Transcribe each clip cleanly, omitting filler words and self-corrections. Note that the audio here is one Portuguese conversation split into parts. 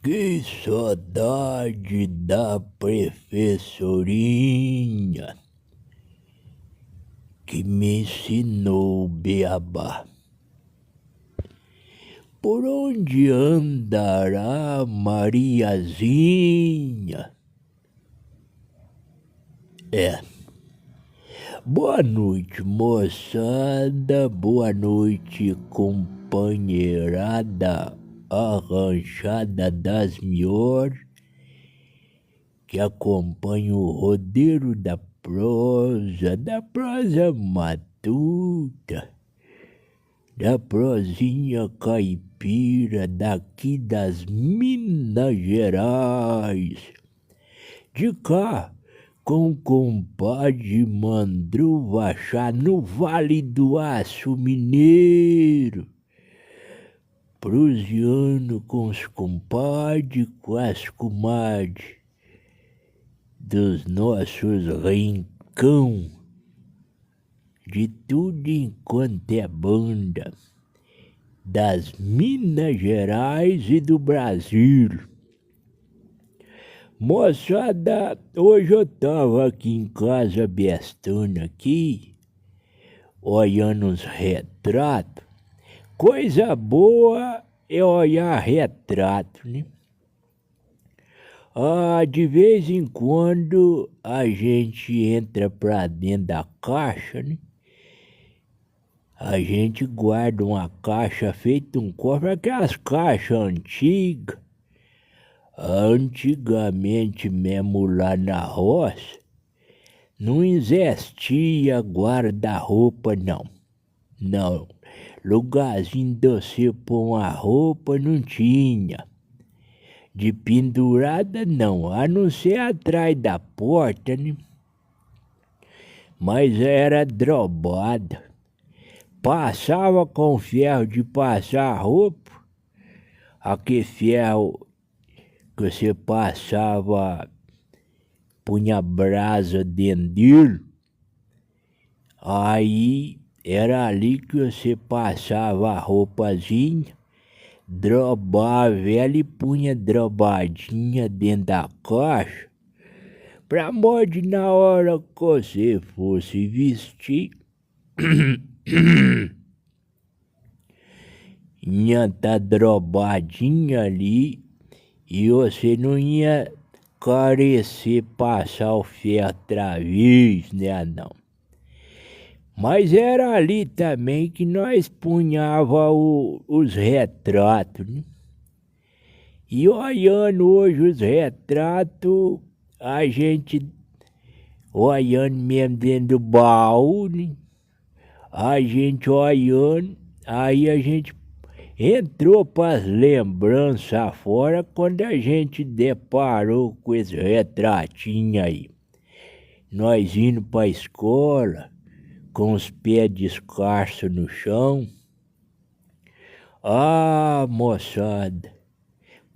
Que saudade da professorinha que me ensinou beabá. Por onde andará Mariazinha? Boa noite, moçada. Boa noite, companheirada arranchada das melhores que acompanha o rodeiro da prosa matuta, da prosinha caipira daqui das Minas Gerais. De cá, com o compadre Mandruva Chá no Vale do Aço Mineiro, proseando com os compadres, com as comadres dos nossos rincão, de tudo enquanto é banda, das Minas Gerais e do Brasil. Moçada, hoje eu tava aqui em casa bestona aqui, olhando uns retratos. Coisa boa é olhar retrato, né? De vez em quando a gente entra pra dentro da caixa, né? A gente guarda uma caixa feita um cofre, aquelas caixas antigas. Antigamente mesmo lá na roça, não existia guarda-roupa não. Não, lugarzinho de você pôr uma roupa não tinha. De pendurada não, a não ser atrás da porta, né? Mas era drobada. Passava com ferro de passar roupa, aquele ferro que você passava, punha brasa dentro dele, aí era ali que você passava a roupazinha, drobava ela e punha drobadinha dentro da caixa, pra modo na hora que você fosse vestir, ia tá drobadinha ali, e você não ia carecer passar o ferro outra vez, né, não. Mas era ali também que nós punhava os retratos, né? E olhando hoje os retratos, a gente olhando mesmo dentro do baú, né? A gente olhando, aí a gente entrou para as lembranças fora quando a gente deparou com esse retratinho aí. Nós indo para a escola, com os pés descalços no chão. Moçada,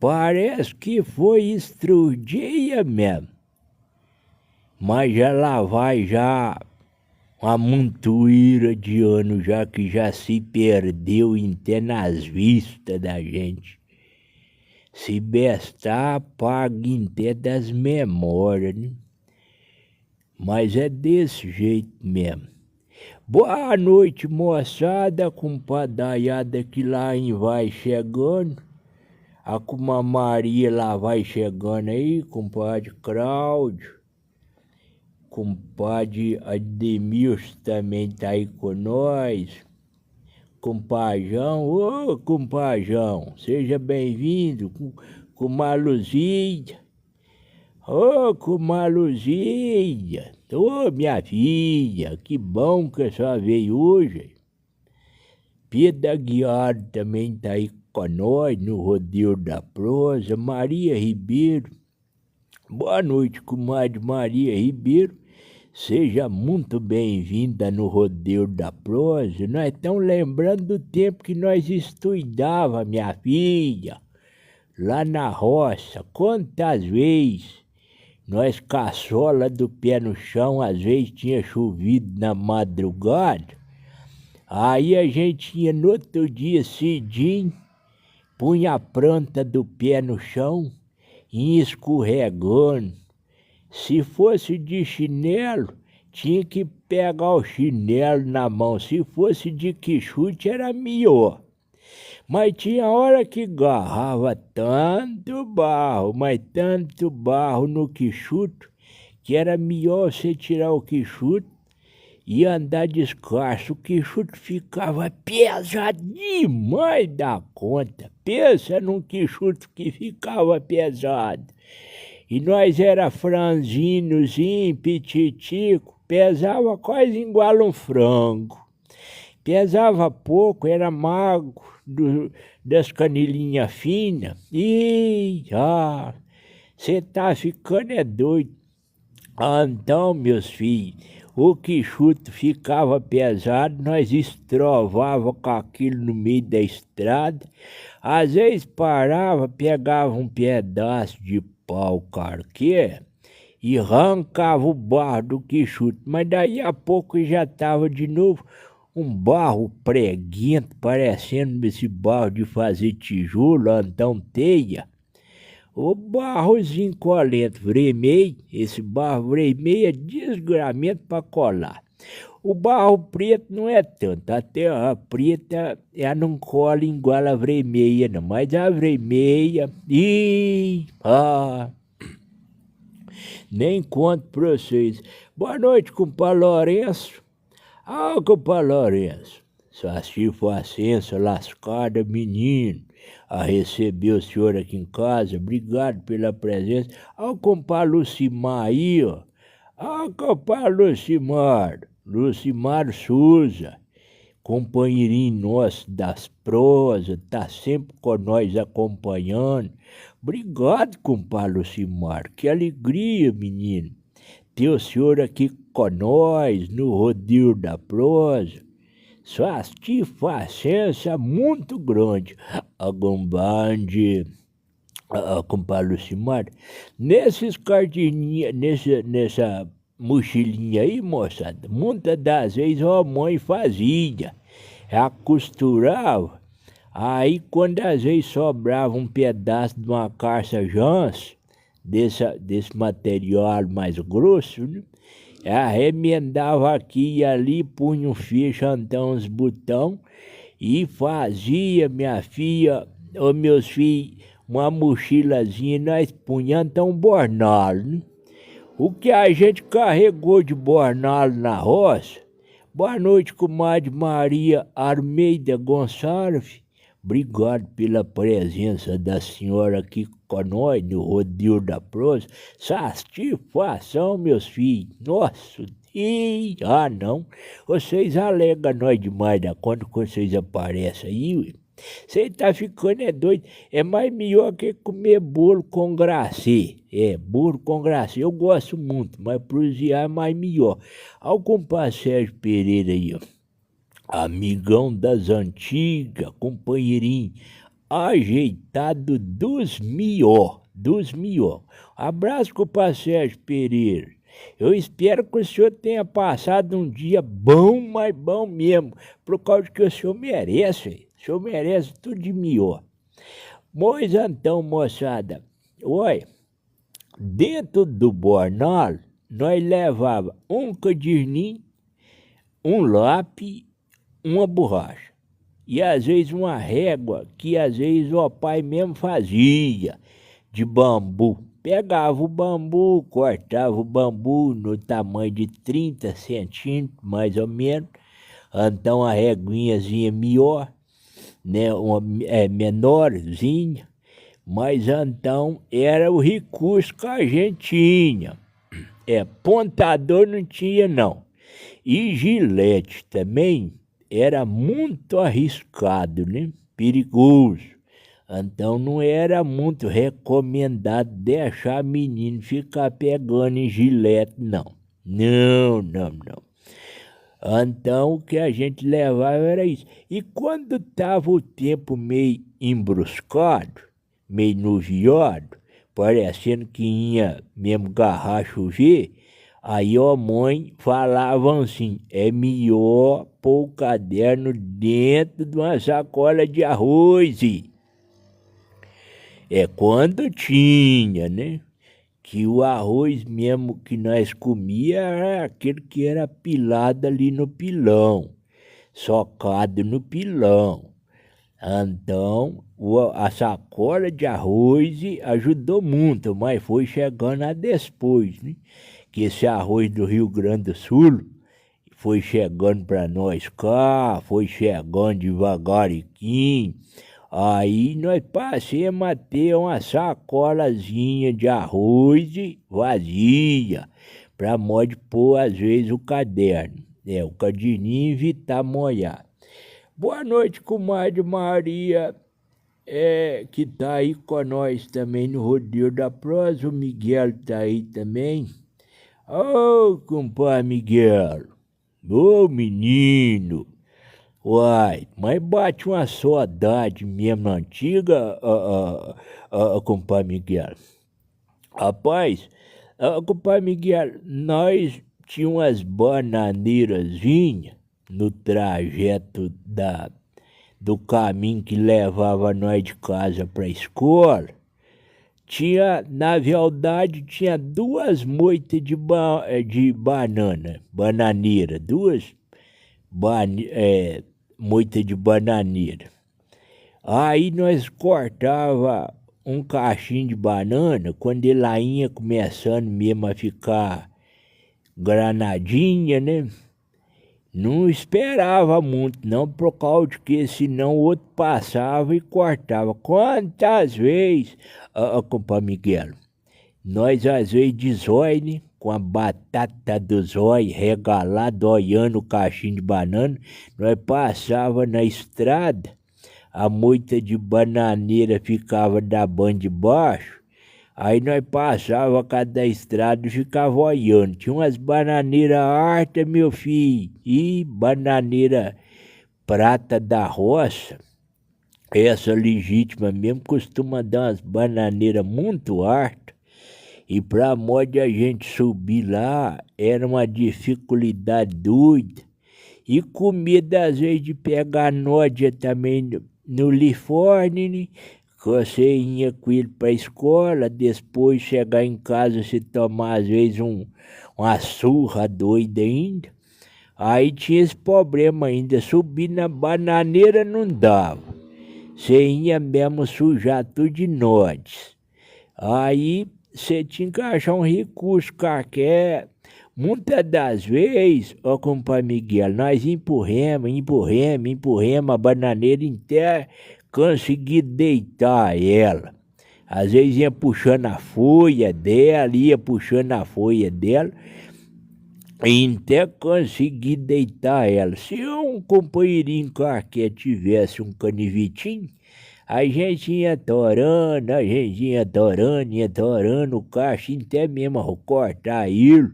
parece que foi estrudia mesmo. Mas já lá vai já uma montoeira de anos já que já se perdeu até nas vistas da gente. Se bestar, paga até das memórias, né? Mas é desse jeito mesmo. Boa noite, moçada, compadaiada que lá em vai chegando. A Cuma Maria lá vai chegando aí, compadre Cláudio. Compadre Ademilson também tá aí com nós. Compajão, ô compajão, seja bem-vindo. Com Luzia. Ô Luzia, ô minha filha, que bom que a senhora veio hoje. Pedro Aguiar também tá aí com nós no rodeio da prosa. Maria Ribeiro. Boa noite, comadre Maria Ribeiro. Seja muito bem-vinda no rodeio da prosa. Nós estamos lembrando do tempo que nós estudava, minha filha, lá na roça. Quantas vezes nós caçola do pé no chão, às vezes tinha chovido na madrugada. Aí a gente ia no outro dia cedinho, punha a planta do pé no chão, ia escorregando. Se fosse de chinelo, tinha que pegar o chinelo na mão. Se fosse de quichute, era melhor. Mas tinha hora que agarrava tanto barro, mas tanto barro no quichute, que era melhor você tirar o quichute e andar descalço. O quichute ficava pesado demais da conta. Pensa num quichute que ficava pesado. E nós era franzinozinho, petitico, pesava quase igual um frango. Pesava pouco, era magro, das canelinhas finas. Você tá ficando é doido. Então, meus filhos, o quichute ficava pesado, nós estrovava com aquilo no meio da estrada. Às vezes parava, pegava um pedaço de pau carqueiro e arrancava o barro do quichute, mas daí a pouco já estava de novo um barro preguento, parecendo esse barro de fazer tijolo, então teia. O barrozinho colento vermelho, esse barro vermelho é desgramento para colar. O barro preto não é tanto, a terra preta ela não cola igual a vermelha não, mas a vermelha, nem conto para vocês. Boa noite, compadre Lourenço. Compadre Lourenço, sua circunstância lascada, menino, a receber o senhor aqui em casa, obrigado pela presença. Compadre Lucimar aí, ó. Compadre Lucimar Souza, companheirinho nosso das prosas, tá sempre com nós acompanhando. Obrigado, compadre Lucimar, que alegria, menino, ter o senhor aqui com nós no Rodeo da Prosa. Satisfação muito grande. A Gombande, compadre Lucimar, nesses cardininhos, nessa mochilinha aí, moçada, muitas das vezes a mãe fazia, ela costurava, aí quando às vezes sobrava um pedaço de uma calça Jans, desse material mais grosso, né? Remendava aqui e ali, punha um fecho, então uns botão e fazia, minha filha, meus filhos, uma mochilazinha, nós punha então um bornal, né? O que a gente carregou de bornal na roça. Boa noite, comadre Maria Armeida Gonçalves. Obrigado pela presença da senhora aqui com nós no Rodeo da Prosa. Satisfação, meus filhos. Nossa, não. Vocês alegam nós demais da conta quando vocês aparecem aí, ué. Você tá ficando é doido. É mais melhor que comer bolo com glacê. Bolo com glacê. Eu gosto muito, mas prosear é mais melhor. Olha o compadre Sérgio Pereira aí, ó. Amigão das antigas, companheirinho, ajeitado dos mió. Abraço, compadre Sérgio Pereira. Eu espero que o senhor tenha passado um dia bom, mas bom mesmo, por causa que o senhor merece, o senhor merece tudo de mió. Pois então, moçada, olha, dentro do bornal, nós levava um caderninho, um lápis, uma borracha e às vezes uma régua que às vezes o pai mesmo fazia de bambu. Pegava o bambu, cortava o bambu no tamanho de 30 centímetros, mais ou menos. Então a réguinhazinha melhor, né, menorzinha, mas então era o recurso que a gente tinha. Pontador não tinha não. E gilete também era muito arriscado, né? Perigoso. Então não era muito recomendado deixar menino ficar pegando em gilete, não. Não. Então o que a gente levava era isso. E quando estava o tempo meio embruscado, meio nuviado, parecendo que ia mesmo garrar chover, aí a mãe falava assim, é melhor pôr o caderno dentro de uma sacola de arroz. É quando tinha, né? Que o arroz mesmo que nós comia era aquele que era pilado ali no pilão, socado no pilão. Então, a sacola de arroz ajudou muito, mas foi chegando a depois, né? Que esse arroz do Rio Grande do Sul foi chegando para nós cá, foi chegando devagarinho. Aí nós passamos a ter uma sacolazinha de arroz vazia, para modo de pôr às vezes o caderno. O caderninho evitar molhar. Boa noite, comadre Maria, que tá aí com nós também no Rodeio da Prosa. O Miguel tá aí também. Ô, compadre Miguel, ô menino, uai, mas bate uma saudade mesmo antiga, compadre Miguel. Rapaz, compadre Miguel, nós tínhamos umas bananeirazinhas no trajeto do caminho que levava nós de casa para a escola. Na verdade, tinha duas moitas de bananeira, moitas de bananeira. Aí nós cortava um cachinho de banana, quando ele ia começando mesmo a ficar granadinha, né? Não esperava muito não, por causa de que senão o outro passava e cortava. Quantas vezes, compadre Miguel, nós às vezes de zóio, né? Com a batata do zóio regalado, olhando o cachinho de banana, nós passava na estrada, a moita de bananeira ficava da banda de baixo, aí nós passava cada estrada e ficava olhando. Tinha umas bananeiras hartas, meu filho, e bananeira prata da roça, essa legítima mesmo, costuma dar umas bananeiras muito hartas. E para modo a gente subir lá, era uma dificuldade doida. E comida às vezes de pegar nódia também no Lifone, né? Que você ia com ele para a escola, depois chegar em casa você tomar às vezes uma surra doida ainda. Aí tinha esse problema ainda, subir na bananeira não dava. Você ia mesmo sujar tudo de nozes. Aí você tinha que achar um recurso qualquer. Muitas das vezes, compadre Miguel, nós empurramos a bananeira até conseguir deitar ela. Às vezes ia puxando a folha dela, e até conseguir deitar ela. Se um companheirinho qualquer tivesse um canivetinho, a gente ia torando, o cachinho até mesmo cortar ele.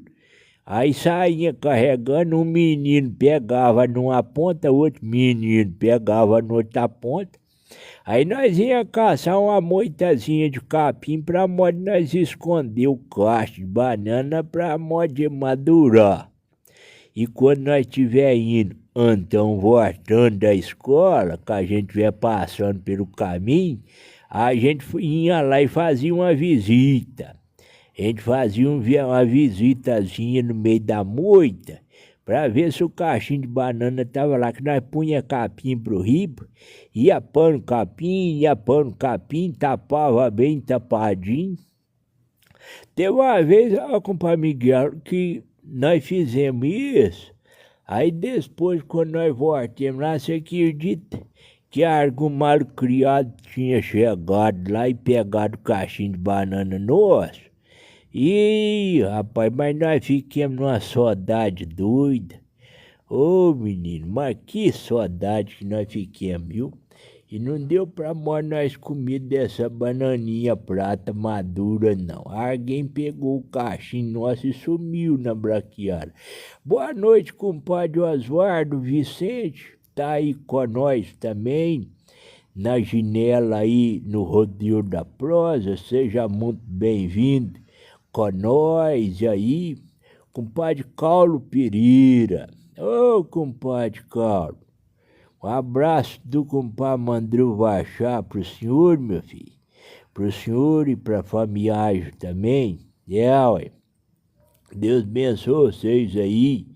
Aí saía carregando, um menino pegava numa ponta, outro menino pegava na outra ponta. Aí nós ia caçar uma moitazinha de capim para modo nós esconder o cacho de banana para modo de madurar. E quando nós estiver indo, então voltando da escola, que a gente estiver passando pelo caminho, a gente ia lá e fazia uma visita. A gente fazia uma visitazinha no meio da moita para ver se o cachinho de banana estava lá, que nós punha capim pro ribo, ia pôr no capim, tapava bem tapadinho. Teve uma vez, compadre Miguel, que nós fizemos isso, aí depois, quando nós voltamos lá, você acredita que algum mal criado tinha chegado lá e pegado o cachinho de banana nosso? Ih, rapaz, mas nós ficamos numa saudade doida. Ô, menino, mas que saudade que nós ficamos, viu? E não deu pra nós comer dessa bananinha prata madura, não. Alguém pegou o cachinho nosso e sumiu na braquiária. Boa noite, compadre Oswaldo Vicente. Tá aí com nós também, na janela aí no Rodeio da Prosa. Seja muito bem-vindo com nós aí, compadre Paulo Pereira. Ô, compadre Paulo, um abraço do compadre Mandru Vachá pro senhor, meu filho. pro senhor e pra familiar também. Ué. Deus abençoe vocês aí.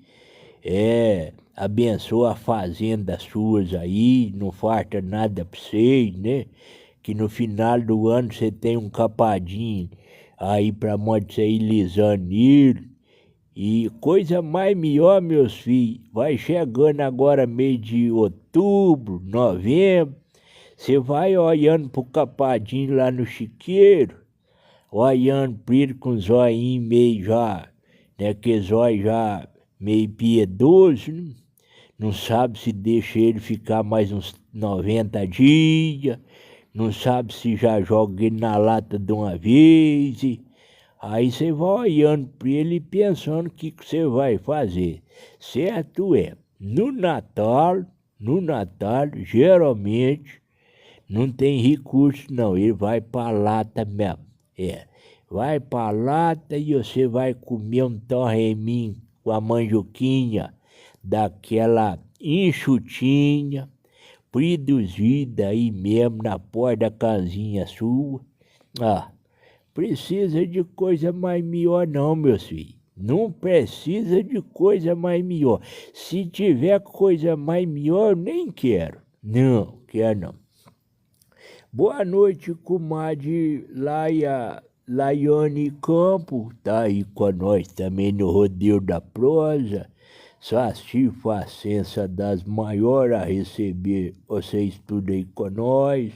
Abençoa a fazenda suas aí, não falta nada pra vocês, né? Que no final do ano você tem um capadinho aí pra modo você ir lisando ele. E coisa mais melhor, meus filhos, vai chegando agora mês de outubro, novembro, você vai olhando pro capadinho lá no chiqueiro, olhando pra ele com os olhinhos meio já, né, que os olhos já meio piedoso, né? Não sabe se deixa ele ficar mais uns 90 dias, não sabe se já joga ele na lata de uma vez. Aí você vai olhando para ele e pensando o que você vai fazer. Certo é, no Natal, geralmente, não tem recurso não, ele vai para lata mesmo. Vai para lata e você vai comer um torreminho com a manjuquinha daquela enxutinha, produzida aí mesmo na porta da casinha sua. Precisa de coisa mais melhor não, meus filhos. Não precisa de coisa mais melhor. Se tiver coisa mais melhor, eu nem quero. Não, quero não. Boa noite, comadre Laiane Campo. Tá aí com nós também no Rodeio da Prosa. Saci Facença das maiores a receber vocês tudo aí com nós.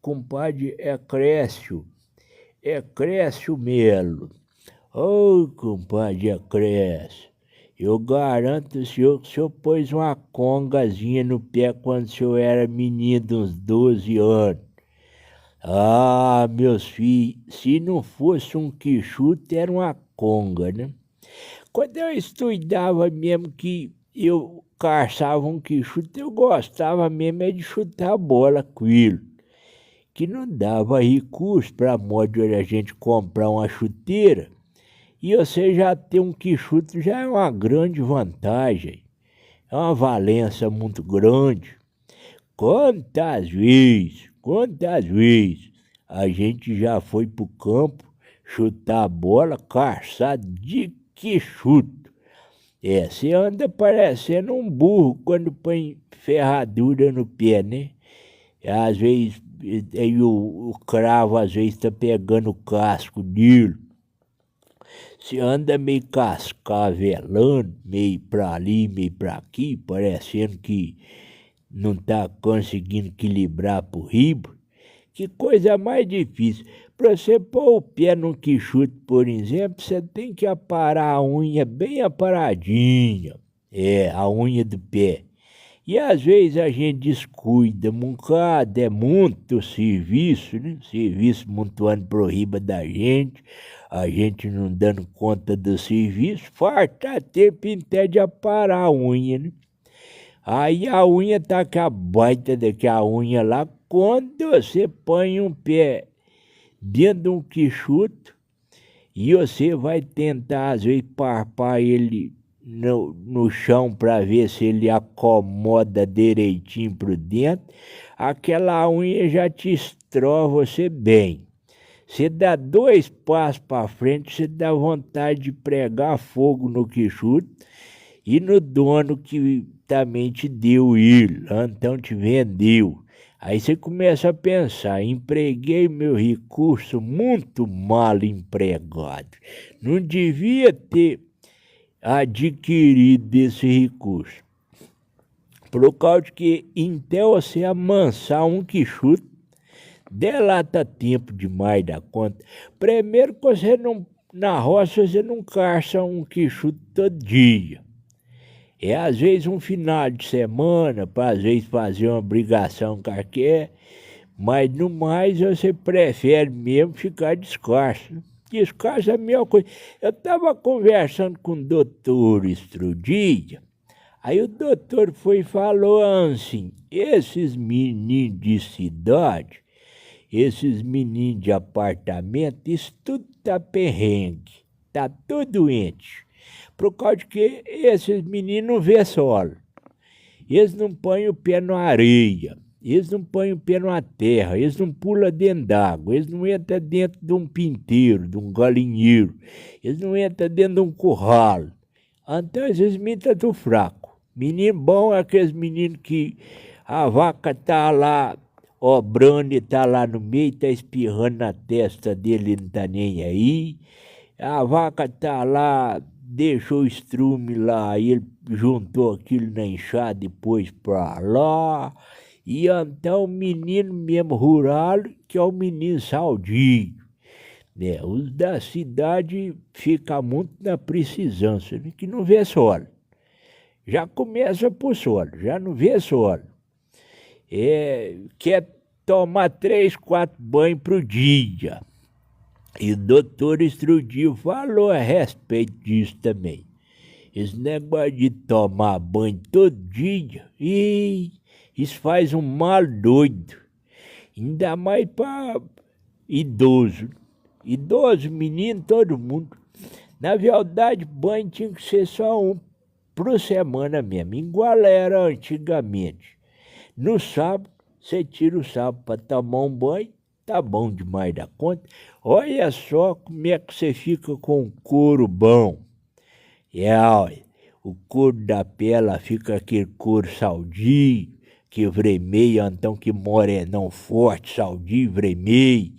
Compadre Crécio Melo. Compadre Crécio, eu garanto, senhor, que o senhor pôs uma congazinha no pé quando o senhor era menino de uns 12 anos. Meus filhos, se não fosse um quichute, era uma conga, né? Quando eu estudava mesmo que eu caçava um quichute, eu gostava mesmo de chutar a bola com ele. Que não dava recurso para modo de a gente comprar uma chuteira, e você já ter um quichute já é uma grande vantagem, é uma valência muito grande. Quantas vezes a gente já foi pro campo chutar a bola, caçar de quichute. Você anda parecendo um burro quando põe ferradura no pé, né? Às vezes aí o cravo às vezes está pegando o casco dele. Se anda meio cascavelando, meio para ali, meio para aqui, parecendo que não está conseguindo equilibrar por riba. Que coisa mais difícil. Para você pôr o pé no quichute, por exemplo, você tem que aparar a unha bem aparadinha. A unha do pé. E às vezes a gente descuida um bocado, é muito serviço, né? Serviço montuando por riba da gente, a gente não dando conta do serviço, farta tempo até de aparar a unha, né? Aí a unha tá com a baita daquela unha lá, quando você põe um pé dentro de um quichuto e você vai tentar às vezes parpar ele no chão para ver se ele acomoda direitinho por dentro, aquela unha já te estrova você bem. Você dá 2 passos para frente, você dá vontade de pregar fogo no quichute e no dono que também te deu ele, então te vendeu. Aí você começa a pensar, empreguei meu recurso muito mal empregado. Não devia ter adquirido esse recurso. Por causa de que, então, você amansar um quichute, delata tempo demais da conta. Primeiro que você não, na roça, você não caça um quichute todo dia. Às vezes um final de semana, para às vezes fazer uma obrigação qualquer, mas no mais você prefere mesmo ficar descalço. Descalço é a melhor coisa. Eu estava conversando com o doutor outro dia, aí o doutor foi e falou assim, esses meninos de cidade, esses meninos de apartamento, isso tudo tá perrengue, tá tudo doente. Por causa de que esses meninos não vê sol, eles não põem o pé na areia, eles não põem o pé numa terra, eles não pulam dentro d'água, eles não entram dentro de um pinteiro, de um galinheiro, eles não entram dentro de um curral. Então, esses meninos estão tudo fraco. Menino bom é aqueles meninos que a vaca tá lá obrando e tá lá no meio, tá espirrando na testa dele, ele não tá nem aí. A vaca tá lá, deixou o estrume lá, aí ele juntou aquilo na enxada e pôs pra lá. E então o menino mesmo rural, que é o menino saudinho. Né? Os da cidade ficam muito na precisão, que não vê sol. Já começa por sol, já não vê sol. Quer tomar 3, 4 banhos por dia. E o doutor Estrudinho falou a respeito disso também. Esse negócio de tomar banho todo dia, isso faz um mal doido. Ainda mais para idoso. Idoso, menino, todo mundo. Na verdade, banho tinha que ser só um por semana mesmo, igual era antigamente. No sábado, você tira o sábado para tomar um banho, tá bom demais da conta. Olha só como é que você fica com o couro bom. Olha, o couro da pele fica aquele couro saudinho, que vermelho, então que morenão forte, saudinho, vermelho.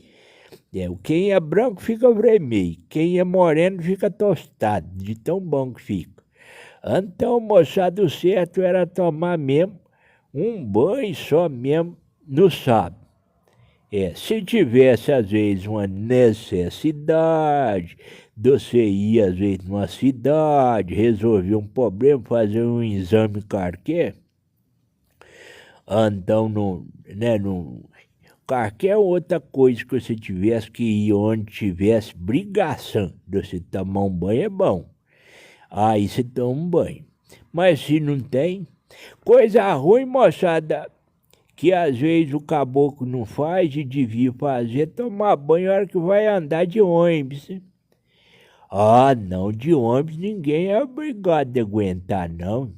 Quem é branco fica vermelho, quem é moreno fica tostado, de tão bom que fica. Então, moçada, o certo era tomar mesmo um banho só mesmo no sábado. Se tivesse, às vezes, uma necessidade, você ia, às vezes, numa cidade, resolver um problema, fazer um exame qualquer, então, qualquer outra coisa que você tivesse que ir onde tivesse brigação de você tomar um banho é bom. Aí você toma um banho. Mas se não tem, coisa ruim, moçada, que às vezes o caboclo não faz e devia fazer, tomar banho na hora que vai andar de ônibus. Não, de ônibus ninguém é obrigado a aguentar, não.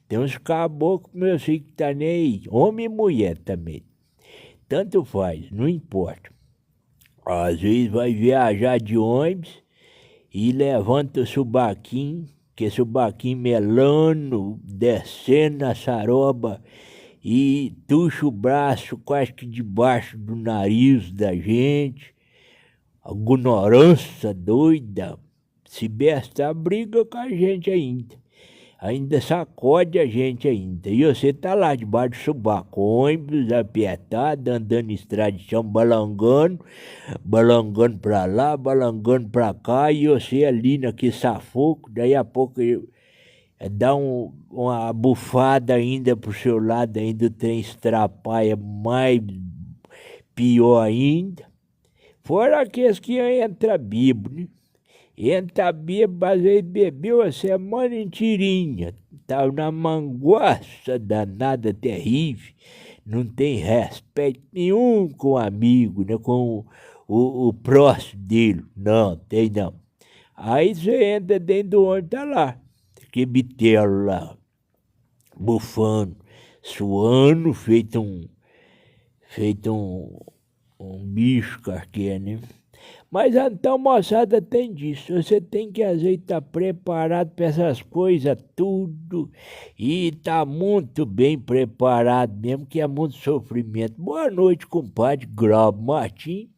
Tem uns caboclos, meu filho, que tá nem aí. Homem e mulher também. Tanto faz, não importa. Às vezes vai viajar de ônibus e levanta o subaquinho, que é subaquinho melano, descendo na saroba e tuxa o braço quase que debaixo do nariz da gente. A ignorância doida, se besta, briga com a gente ainda sacode a gente ainda. E você tá lá debaixo do subaco, ônibus apertado, andando em estrada de chão, balangando pra lá, balangando pra cá, e você ali naquele safoco, daí a pouco dá uma bufada ainda pro seu lado, ainda o trem estrapalha mais pior ainda. Fora aqueles que entra bêbado, né? Entra bêbado, às vezes bebeu a semana inteirinha, tá na manguaça danada, terrível, não tem respeito nenhum com o amigo, né? Com o próximo dele, não, tem não. Aí você entra dentro do ônibus, tá lá, aquele bitelo lá, bufando, suando, feito um bicho qualquer, né? Mas então, moçada, tem disso. Você tem que, às vezes, estar preparado para essas coisas tudo. E tá muito bem preparado mesmo, que é muito sofrimento. Boa noite, compadre Grau Martim.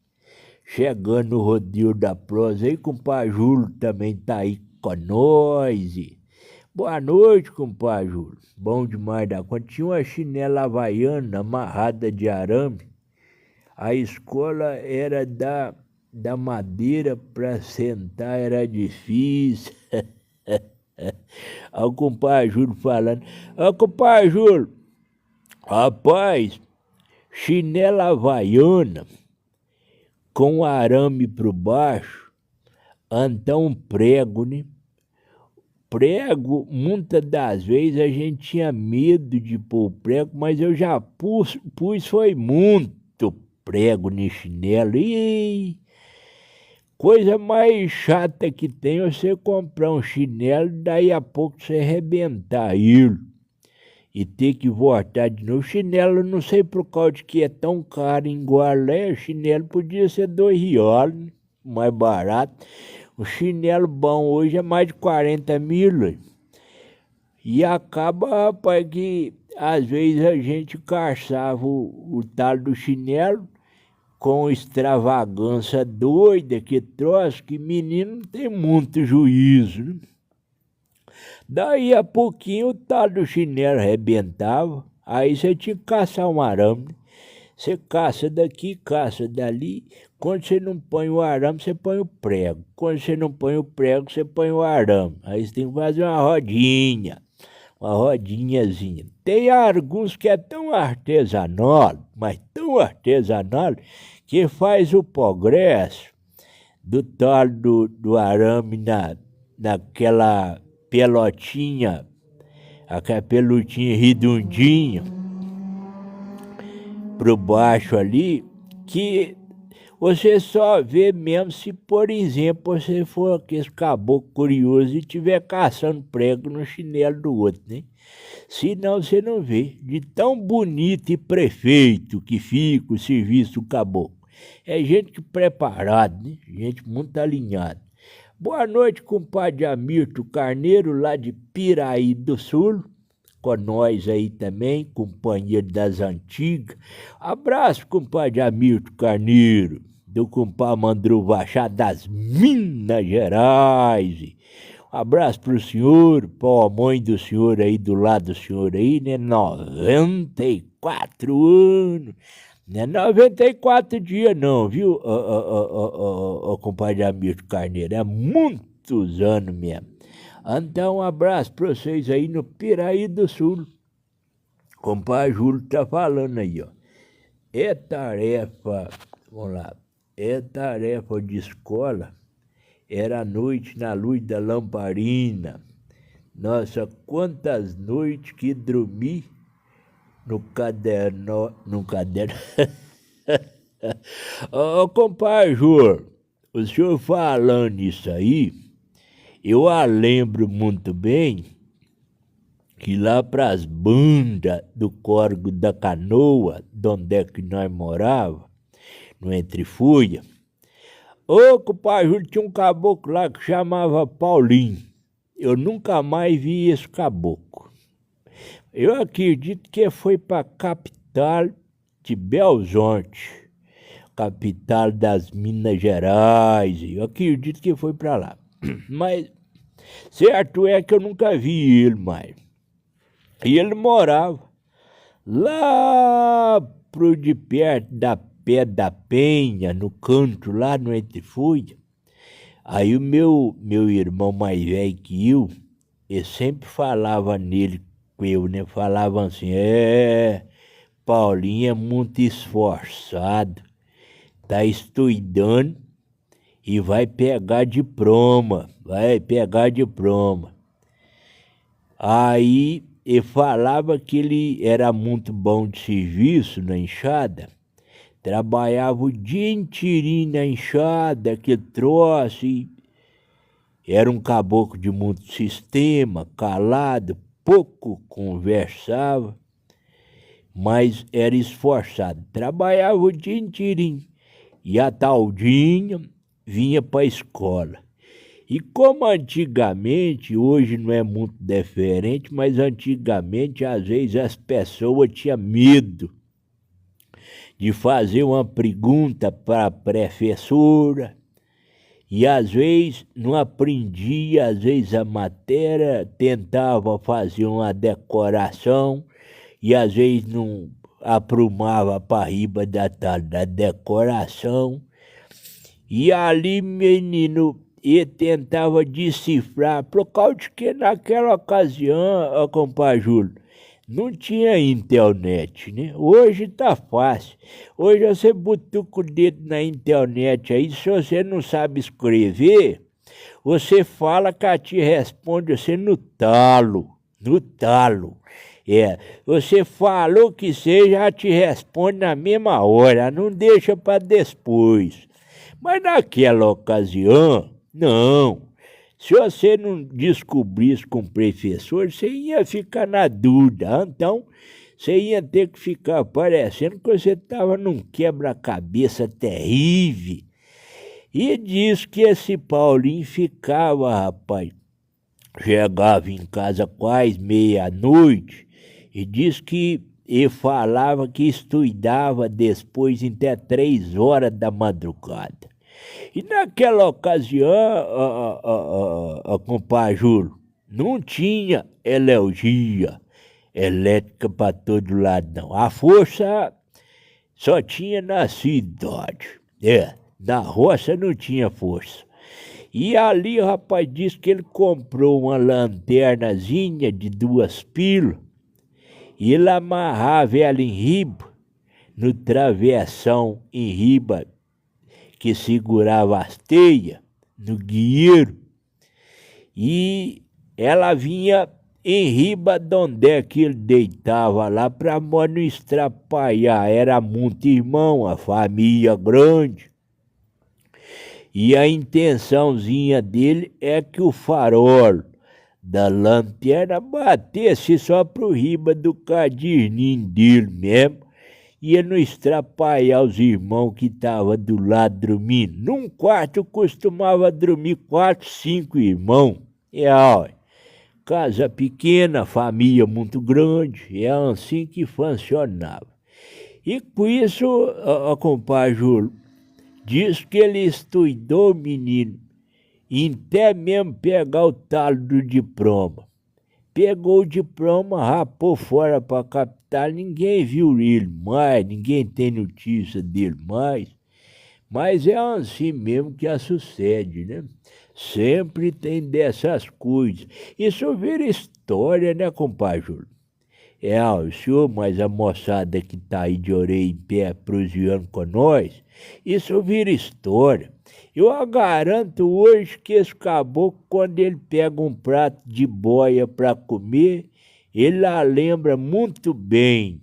Chegando no Rodeo da Prosa aí, compadre Júlio também tá aí com nós. Boa noite, compadre Júlio. Bom demais da conta. Tinha uma chinela havaiana amarrada de arame. A escola era da madeira para sentar, era difícil. Olha o compadre Júlio falando. Olha o compadre Júlio. Rapaz, chinela havaiana com arame por baixo, então um prego, né? Prego, muitas das vezes a gente tinha medo de pôr prego, mas eu já pus foi muito prego no chinelo. E coisa mais chata que tem é você comprar um chinelo, daí a pouco você arrebentar ele. e ter que voltar de novo. Chinelo, não sei por causa de que é tão caro em Guarulhos, o chinelo podia ser R$2, né? Mais barato. O chinelo bom hoje é mais de 40 mil. Hein? E acaba, rapaz, que às vezes a gente caçava o tal do chinelo com extravagância doida, que troço, que menino não tem muito juízo, né? Daí a pouquinho o tal do chinelo arrebentava, aí você tinha que caçar um arame, né? Você caça daqui, caça dali. Quando você não põe o arame, você põe o prego. Quando você não põe o prego, você põe o arame. Aí você tem que fazer uma rodinhazinha. Tem alguns que é tão artesanal, mas tão artesanal, que faz o progresso do tal do arame naquela pelotinha, aquela pelutinha redondinha, por baixo ali, que você só vê mesmo se, por exemplo, você for aquele caboclo curioso e estiver caçando prego no chinelo do outro, né? Senão você não vê. De tão bonito e perfeito que fica o serviço do caboclo. É gente preparada, né? Gente muito alinhada. Boa noite, compadre Hamilton Carneiro, lá de Piraí do Sul. Com nós aí também, companheiro das antigas. Abraço, compadre Hamilton Carneiro, do compadre Mandru Machado das Minas Gerais. Um abraço pro senhor, pra mãe do senhor aí, do lado do senhor aí, né? 94 anos. Não é 94 dias não, viu, compadre Hamilton Carneiro? É muitos anos mesmo. Então, um abraço para vocês aí no Piraí do Sul. Compadre Júlio tá falando aí, ó. É tarefa, vamos lá, é tarefa de escola, era à noite na luz da lamparina. Nossa, quantas noites que dormi no caderno. Ô, compadre Júlio, o senhor falando isso aí, eu a lembro muito bem que lá para as bandas do Córrego da Canoa, de onde é que nós morava, no Entre Folha, ô compadre Júlio, tinha um caboclo lá que chamava Paulinho. Eu nunca mais vi esse caboclo. Eu acredito que foi para a capital de Belo Horizonte, capital das Minas Gerais. Eu acredito que foi para lá. Mas certo é que eu nunca vi ele mais. E ele morava lá pro de perto da Pé da Penha, no canto lá no Entre Folha. Aí o meu irmão mais velho que eu sempre falava nele com eu, né? Falava assim, Paulinho é muito esforçado, tá estudando e vai pegar diploma. Aí ele falava que ele era muito bom de serviço na enxada, trabalhava o dia inteirinho na enxada, que troço, e era um caboclo de muito sistema, calado, pouco conversava, mas era esforçado, trabalhava o dia inteirinho, e a taldinha vinha para a escola. E como antigamente, hoje não é muito diferente, mas antigamente às vezes as pessoas tinham medo de fazer uma pergunta para a professora, e às vezes não aprendia, às vezes a matéria, tentava fazer uma decoração, e às vezes não aprumava para riba da decoração. E ali, menino, ele tentava decifrar, por causa de que naquela ocasião, compadre Júlio, não tinha internet, né? Hoje tá fácil. Hoje você butuca o dedo na internet aí, se você não sabe escrever, você fala que ela te responde você no talo. Você falou que seja, ela te responde na mesma hora, não deixa para depois. Mas naquela ocasião, não. Se você não descobrisse com o professor, você ia ficar na dúvida. Então, você ia ter que ficar parecendo que você estava num quebra-cabeça terrível. E diz que esse Paulinho ficava, rapaz, chegava em casa quase meia-noite e diz que ele falava que estudava depois até 3 horas da madrugada. E naquela ocasião, compadre Júlio, não tinha energia elétrica para todo lado, não. A força só tinha na cidade. Na roça não tinha força. E ali o rapaz disse que ele comprou uma lanternazinha de 2 pilas e ele amarrava ela em riba, no travessão em riba que segurava as teias, no guieiro, e ela vinha em riba de onde é que ele deitava lá para não estrapalhar. Era muito irmão, a família grande. E a intençãozinha dele é que o farol da lanterna batesse só pro riba do caderninho dele mesmo, e não estrapalhar os irmãos que estavam do lado dormindo. Num quarto costumava dormir 4, 5 irmãos. Ó, casa pequena, família muito grande, é assim que funcionava. E com isso, compadre Júlio, diz que ele estudou, menino, e até mesmo pegar o talo do diploma. Pegou o diploma, rapou fora para a capital, ninguém viu ele mais, ninguém tem notícia dele mais. Mas é assim mesmo que sucede, né? Sempre tem dessas coisas. Isso vira história, né, compadre Júlio? O senhor, mas a moçada que tá aí de orelha em pé prosseando com nós, isso vira história. Eu garanto hoje que esse caboclo, quando ele pega um prato de boia para comer, ele lembra muito bem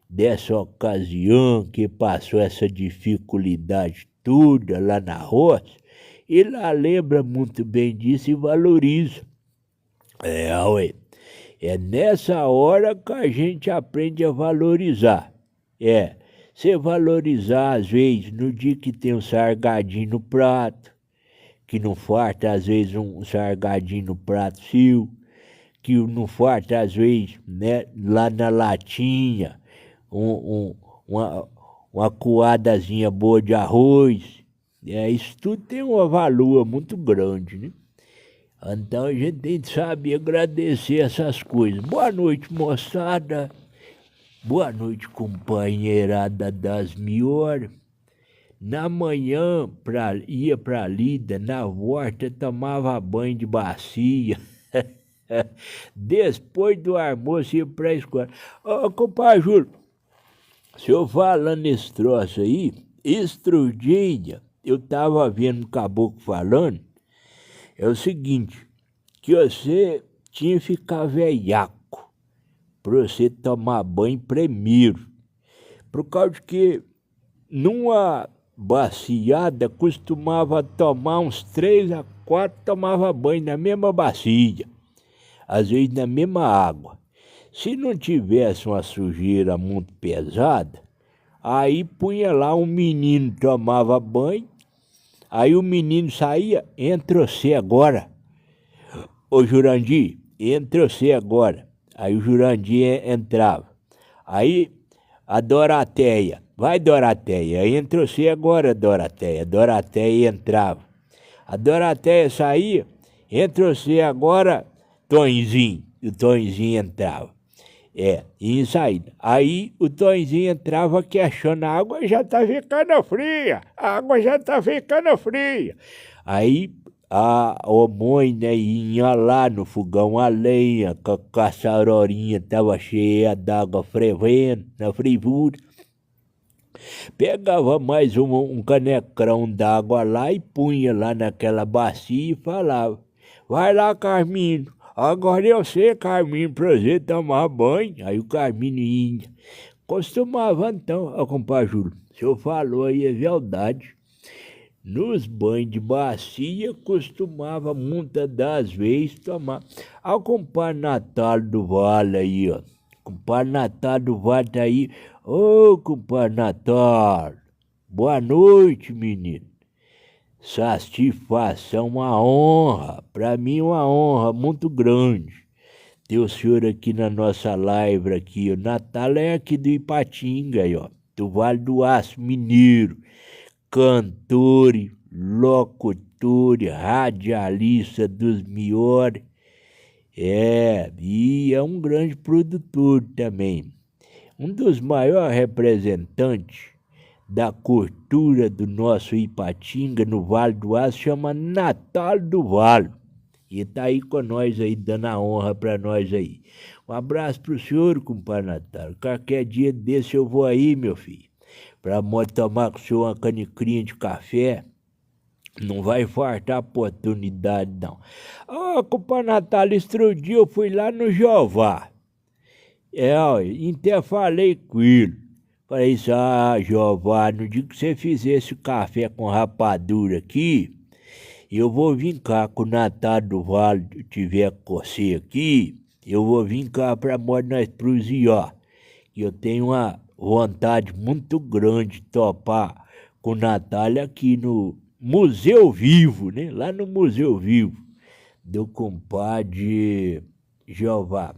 dessa ocasião que passou essa dificuldade toda lá na roça. Ele lembra muito bem disso e valoriza. Ué. É nessa hora que a gente aprende a valorizar. Você valorizar, às vezes, no dia que tem um sargadinho no prato, que não falta, às vezes, um sargadinho no prato seu, que não falta, às vezes, né, lá na latinha, uma coadazinha boa de arroz. Isso tudo tem uma valor muito grande, né? Então a gente tem que saber agradecer essas coisas. Boa noite, moçada. Boa noite, companheirada das melhores. Na manhã ia pra lida, na volta tomava banho de bacia. Depois do almoço ia pra escola. Compadre Júlio, o senhor falando esse troço aí, outro dia eu tava vendo um caboclo falando. É o seguinte, que você tinha que ficar velhaco para você tomar banho primeiro. Por causa de que numa baciada costumava tomar uns 3 a 4, tomava banho na mesma bacia, às vezes na mesma água. Se não tivesse uma sujeira muito pesada, aí punha lá um menino, tomava banho. Aí o menino saía, entra você agora. Ô Jurandir, entra você agora. Aí o Jurandir entrava. Aí a Dorateia, vai Dorateia, entra você agora, Dorateia. Dorateia entrava. A Dorateia saía, entra você agora, Tonzinho. O Tonzinho entrava. Em saída. Aí o Tonzinho entrava queixando, a água já tá ficando fria, a água já tá ficando fria. Aí a mãe, né, ia lá no fogão a lenha, com a caçarorinha tava cheia d'água fervendo, na fervura. Pegava mais um canecrão d'água lá e punha lá naquela bacia e falava, vai lá, Carminho. Agora eu sei, Carminho, pra você tomar banho. Aí o Carminho ia. Costumava então, compadre Júlio, o senhor falou aí, é verdade. nos banhos de bacia, costumava muitas das vezes tomar. Olha o compadre Natal do Vale aí, ó. Compadre Natal do Vale tá aí. Ô, compadre Natal, boa noite, menino. Satisfação, uma honra, para mim uma honra muito grande ter o senhor aqui na nossa live aqui. O Natal é aqui do Ipatinga, aí, ó, do Vale do Aço Mineiro, cantor, locutor, radialista dos melhores, e é um grande produtor também, um dos maiores representantes da cultura do nosso Ipatinga, no Vale do Aço, chama Natal do Vale. E tá aí com nós aí, dando a honra pra nós aí. Um abraço pro senhor, compadre Natal. Qualquer dia desse eu vou aí, meu filho, pra tomar com o senhor uma canicrinha de café. Não vai faltar oportunidade, não. Ó, compadre Natal, outro dia eu fui lá no Jeová. Ó, até falei com ele. Falei isso, Jeová, no dia que você fizer esse café com rapadura aqui, eu vou vir cá com o Natal do Vale, tiver com você aqui, eu vou vir cá pra nós prosear. Eu tenho uma vontade muito grande de topar com o Natal aqui no Museu Vivo, né? Lá no Museu Vivo do compadre Jeová.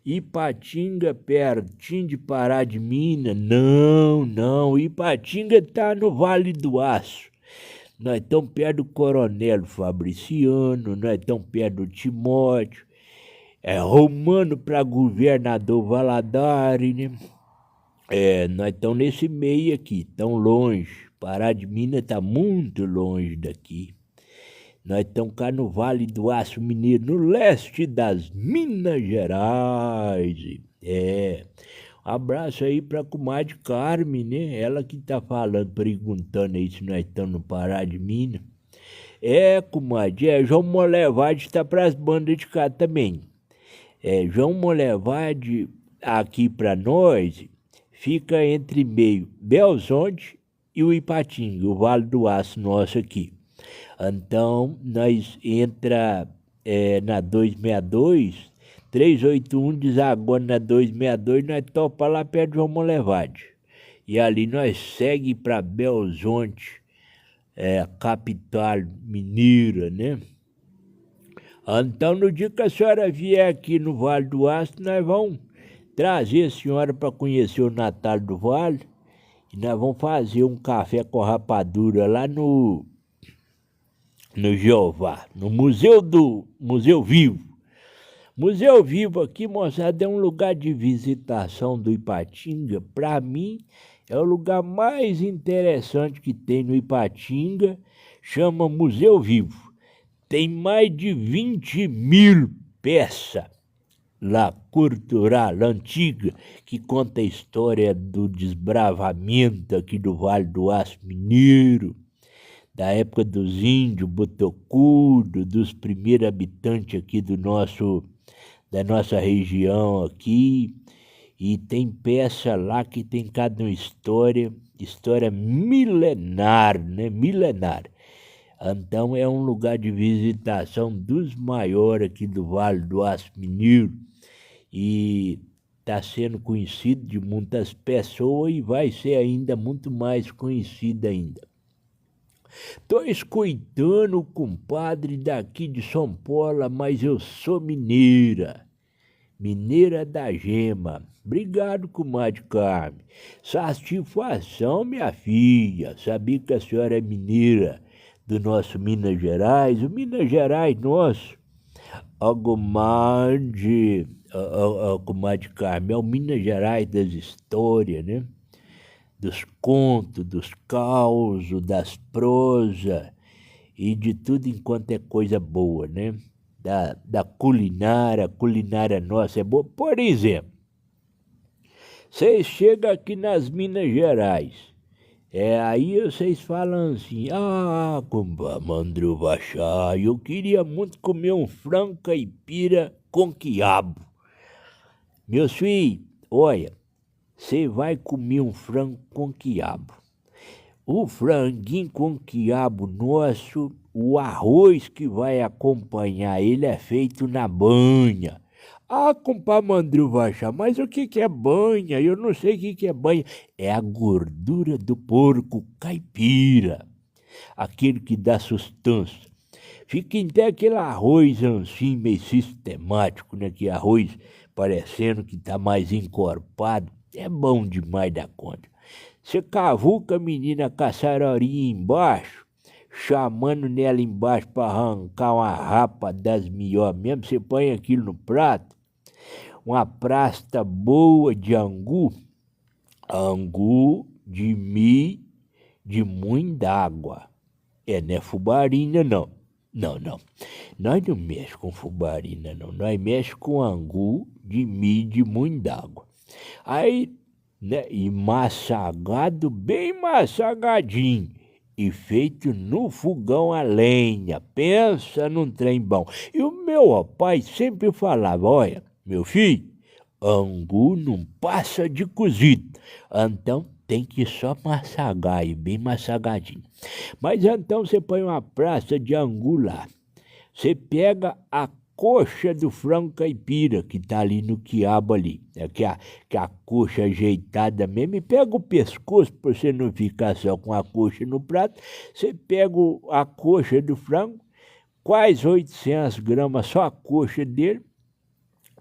Ipatinga, pertinho de Pará de Minas? Não, Ipatinga tá no Vale do Aço. Nós estamos perto do Coronel Fabriciano, nós estamos perto do Timóteo, Romano para governador Valadares, né? Nós estamos nesse meio aqui, tão longe. Pará de Minas está muito longe daqui. Nós estamos cá no Vale do Aço Mineiro, no leste das Minas Gerais. Um abraço aí pra comadre Carmen, né? Ela que tá falando, perguntando aí se nós estamos no Pará de Minas. Comadre, João Molevade tá pras bandas de cá também. João Molevade, aqui pra nós, fica entre meio Belzonte e o Ipatinga, o Vale do Aço nosso aqui. Então, nós entra na 262, 381, desagora na 262, nós topa lá perto de João Molevade. E ali nós segue para Belzonte, capital mineira, né? Então, no dia que a senhora vier aqui no Vale do Aço, nós vamos trazer a senhora para conhecer o Natal do Vale. E nós vamos fazer um café com rapadura lá no Jeová, no Museu Vivo. Museu Vivo aqui, moçada, é um lugar de visitação do Ipatinga. Para mim, é o lugar mais interessante que tem no Ipatinga. Chama Museu Vivo. Tem mais de 20.000 peças lá, cultural, antiga, que conta a história do desbravamento aqui do Vale do Aço Mineiro, da época dos índios, botocudo, dos primeiros habitantes aqui da nossa região aqui. E tem peça lá que tem cada uma história milenar, né? Milenar. Então é um lugar de visitação dos maiores aqui do Vale do Aço Mineiro. E está sendo conhecido de muitas pessoas e vai ser ainda muito mais conhecido ainda. Tô escutando o compadre daqui de São Paulo, mas eu sou mineira. Mineira da Gema. Obrigado, comadre Carmen. Satisfação, minha filha. Sabia que a senhora é mineira do nosso Minas Gerais? O Minas Gerais nosso, comadre Carmen, é o Minas Gerais das histórias, né? Dos contos, dos causos, das prosas e de tudo enquanto é coisa boa, né? Da culinária, a culinária nossa é boa. Por exemplo, vocês chegam aqui nas Minas Gerais, aí vocês falam assim, Mandru Bachá, eu queria muito comer um frango caipira com quiabo. Meus filhos, olha, você vai comer um frango com quiabo. o franguinho com quiabo nosso, o arroz que vai acompanhar ele é feito na banha. Ah, compadre Mandril vai achar, mas o que é banha? Eu não sei o que é banha. É a gordura do porco caipira, aquele que dá sustância. Fica até aquele arroz assim, meio sistemático, né? Que arroz parecendo que tá mais encorpado. É bom demais da conta. Você cavuca a menina com a sarorinha embaixo, chamando nela embaixo para arrancar uma rapa das melhores mesmo. Você põe aquilo no prato, uma prasta boa de angu de mi, de moinho d'água. Não é fubarina, não. Não. Nós não mexemos com fubarina, não. Nós mexemos com angu de mi, de moinho d'água. Aí, né, e massagado, bem massagadinho, e feito no fogão a lenha. Pensa num trem bom. E o meu pai sempre falava, olha, meu filho, angu não passa de cozido. Então, tem que só massagar, e bem massagadinho. Mas então você põe uma praça de angu lá. Você pega a coxa do frango caipira, que tá ali no quiabo ali. Que a coxa ajeitada mesmo. E pega o pescoço, para você não ficar só com a coxa no prato. Você pega a coxa do frango, quase 800 gramas, só a coxa dele.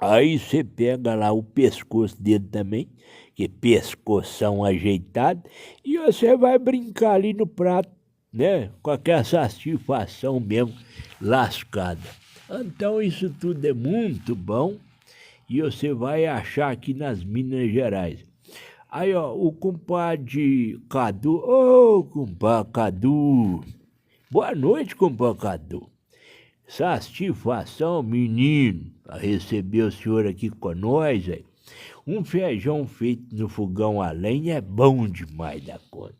Aí você pega lá o pescoço dele também, que pescoção ajeitado, e você vai brincar ali no prato, né? Com aquela satisfação mesmo, lascada. Então isso tudo é muito bom, e você vai achar aqui nas Minas Gerais. Aí, ó, o compadre Cadu, compadre Cadu, boa noite, compadre Cadu. Satisfação, menino, a receber o senhor aqui com nós, aí. Um feijão feito no fogão a lenha é bom demais da conta.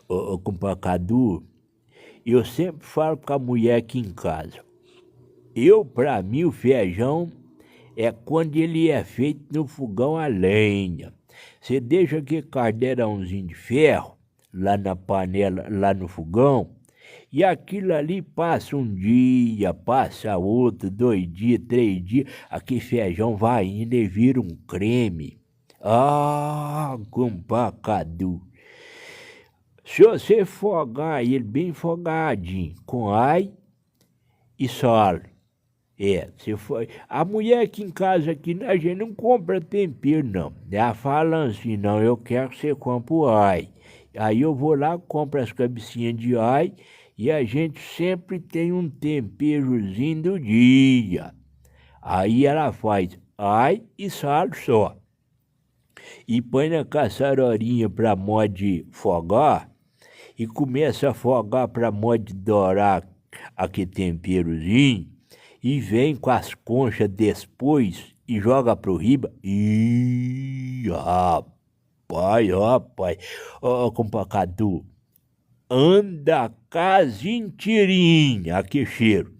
Ô compadre Cadu, eu sempre falo com a mulher aqui em casa. Pra mim, o feijão é quando ele é feito no fogão a lenha. Você deixa aquele caldeirãozinho de ferro lá na panela, lá no fogão, e aquilo ali passa um dia, passa outro, 2 dias, 3 dias, aquele feijão vai indo e vira um creme. Ah, compadre Cadu, se você fogar ele bem fogadinho, com alho e sal, se for... A mulher aqui em casa, aqui, a gente não compra tempero, não. Ela fala assim, não, eu quero que você compre o alho. Aí eu vou lá, compro as cabecinhas de alho, e a gente sempre tem um temperozinho do dia. Aí ela faz alho e sal só. E põe na caçarorinha para modo de fogar, e começa a fogar para modo de dourar aquele temperozinho, e vem com as conchas depois e joga pro riba. Ih, rapaz, compadre Cadu, anda a casa inteirinha, que cheiro.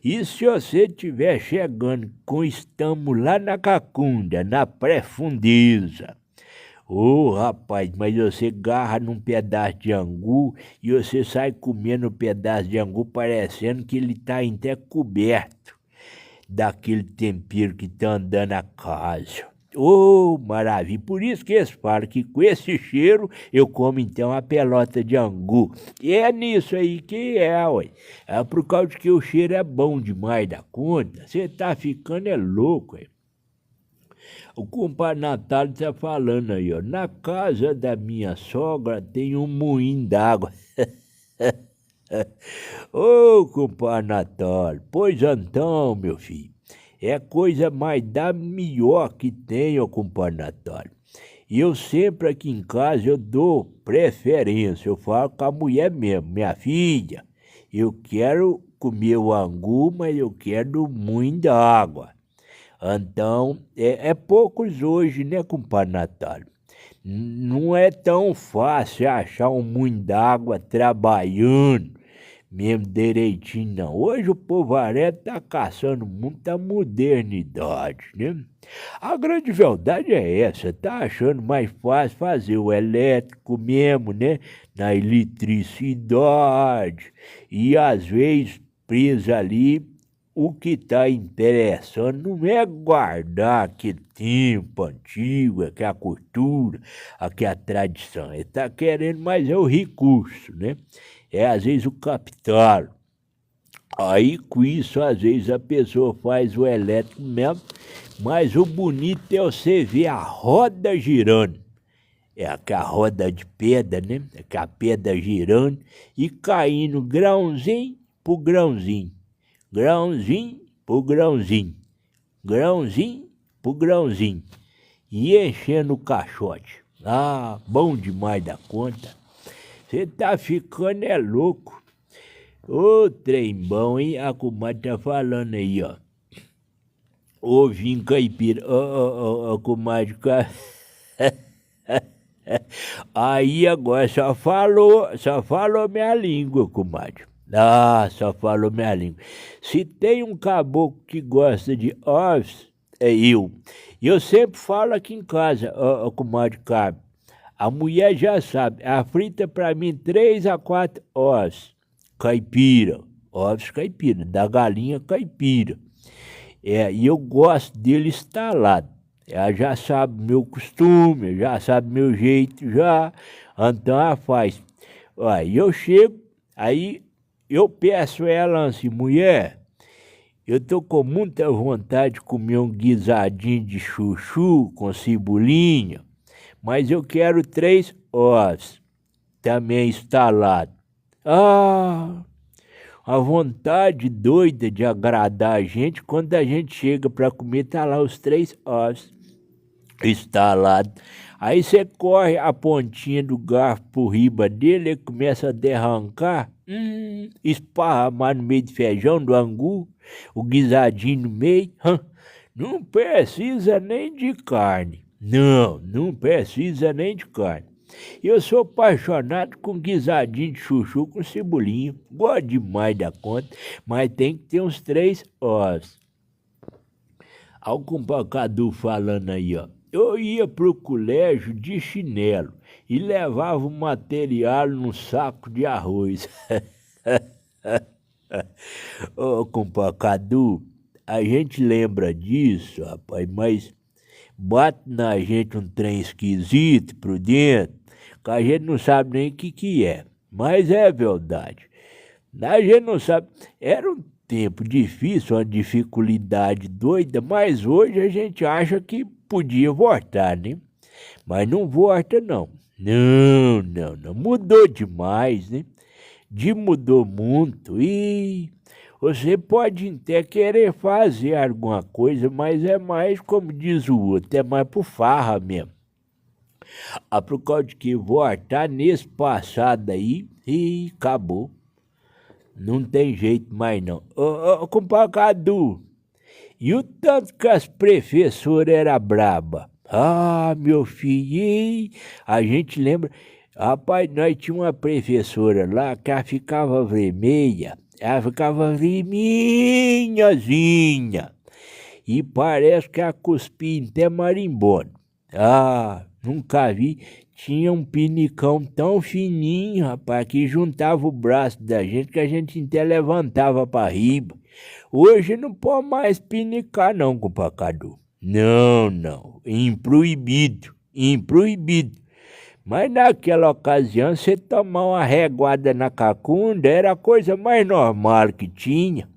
E se você estiver chegando com estamos lá na Cacunda, na pré-fundeza, rapaz, mas você garra num pedaço de angu e você sai comendo um pedaço de angu parecendo que ele tá até coberto daquele tempero que tá andando na casa. Maravilha! Por isso que eles falam que com esse cheiro eu como então a pelota de angu. E é nisso aí que ué. É por causa que o cheiro é bom demais da conta. Você tá ficando louco, ué. O compadre Natal tá falando aí, ó. Na casa da minha sogra tem um moinho d'água. Compadre Natal, pois então, meu filho, é coisa mais da melhor que tem, compadre Natal. E eu sempre aqui em casa eu dou preferência, eu falo com a mulher mesmo, minha filha, eu quero comer o angu, mas eu quero o moinho d'água. Então, é poucos hoje, né, compadre Natal? Não é tão fácil achar um moinho d'água trabalhando, mesmo direitinho, não. Hoje o povaréu tá caçando muita modernidade, né? A grande verdade é essa, tá achando mais fácil fazer o elétrico mesmo, né? Na eletricidade. E às vezes, preso ali, o que está interessando não é guardar aquele tempo antigo, aquela cultura, aquela tradição. Ele está querendo mais é o recurso, né? É às vezes o capital. Aí com isso, às vezes a pessoa faz o elétrico mesmo, mas o bonito é você ver a roda girando. É aquela roda de pedra, né? Aquela pedra girando e caindo grãozinho por grãozinho. Grãozinho por grãozinho. Grãozinho por grãozinho. E enchendo o caixote. Ah, bom demais da conta. Você tá ficando é louco. Ô, trem bom, hein? A comadre tá falando aí, ó. Ovinho caipira. Ô, comadre. Aí agora só falou minha língua, comadre. Ah, só falou minha língua. Se tem um caboclo que gosta de ovos, é eu. E eu sempre falo aqui em casa, comadre Carmen. A mulher já sabe, ela frita pra mim 3 a 4 ovos. Caipira, ovos caipira, da galinha caipira. E eu gosto dele estalado. Ela já sabe meu costume, já sabe meu jeito, já. Então ela faz. Aí eu chego, aí eu peço a ela assim, mulher, eu tô com muita vontade de comer um guisadinho de chuchu com cebolinha, mas eu quero 3 ovos, também estalado. Ah, a vontade doida de agradar a gente, quando a gente chega para comer, tá lá os 3 ovos estalados. Aí você corre a pontinha do garfo por riba dele, ele começa a derrancar, esparramar no meio de feijão, do angu, o guisadinho no meio. Não precisa nem de carne. Não precisa nem de carne. Eu sou apaixonado com guisadinho de chuchu com cebolinha. Gosto demais da conta, mas tem que ter uns 3 ovos. Olha o compacadu falando aí, ó. Eu ia pro colégio de chinelo e levava o material num saco de arroz. Ô, compacadu, a gente lembra disso, rapaz, mas bate na gente um trem esquisito por dentro, que a gente não sabe nem o que é. Mas é verdade. A gente não sabe. Era um tempo difícil, uma dificuldade doida, mas hoje a gente acha que podia voltar, né? Mas não volta, não. Não. Mudou demais, né? Mudou muito. E você pode até querer fazer alguma coisa, mas é mais, como diz o outro, é mais por farra mesmo. Por causa de que voltar nesse passado aí, e acabou. Não tem jeito mais não. Ô, compacadu, e o tanto que as professoras eram braba. Ah, meu filho, a gente lembra. Rapaz, nós tínhamos uma professora lá que ela ficava vermelha. Ela ficava vermelhazinha. E parece que ela cuspia até marimbondo. Ah, nunca vi. Tinha um pinicão tão fininho, rapaz, que juntava o braço da gente, que a gente até levantava para riba. Hoje não pode mais pinicar não, compacadu. Não. Improibido. Mas naquela ocasião, você tomar uma reguada na cacunda era a coisa mais normal que tinha.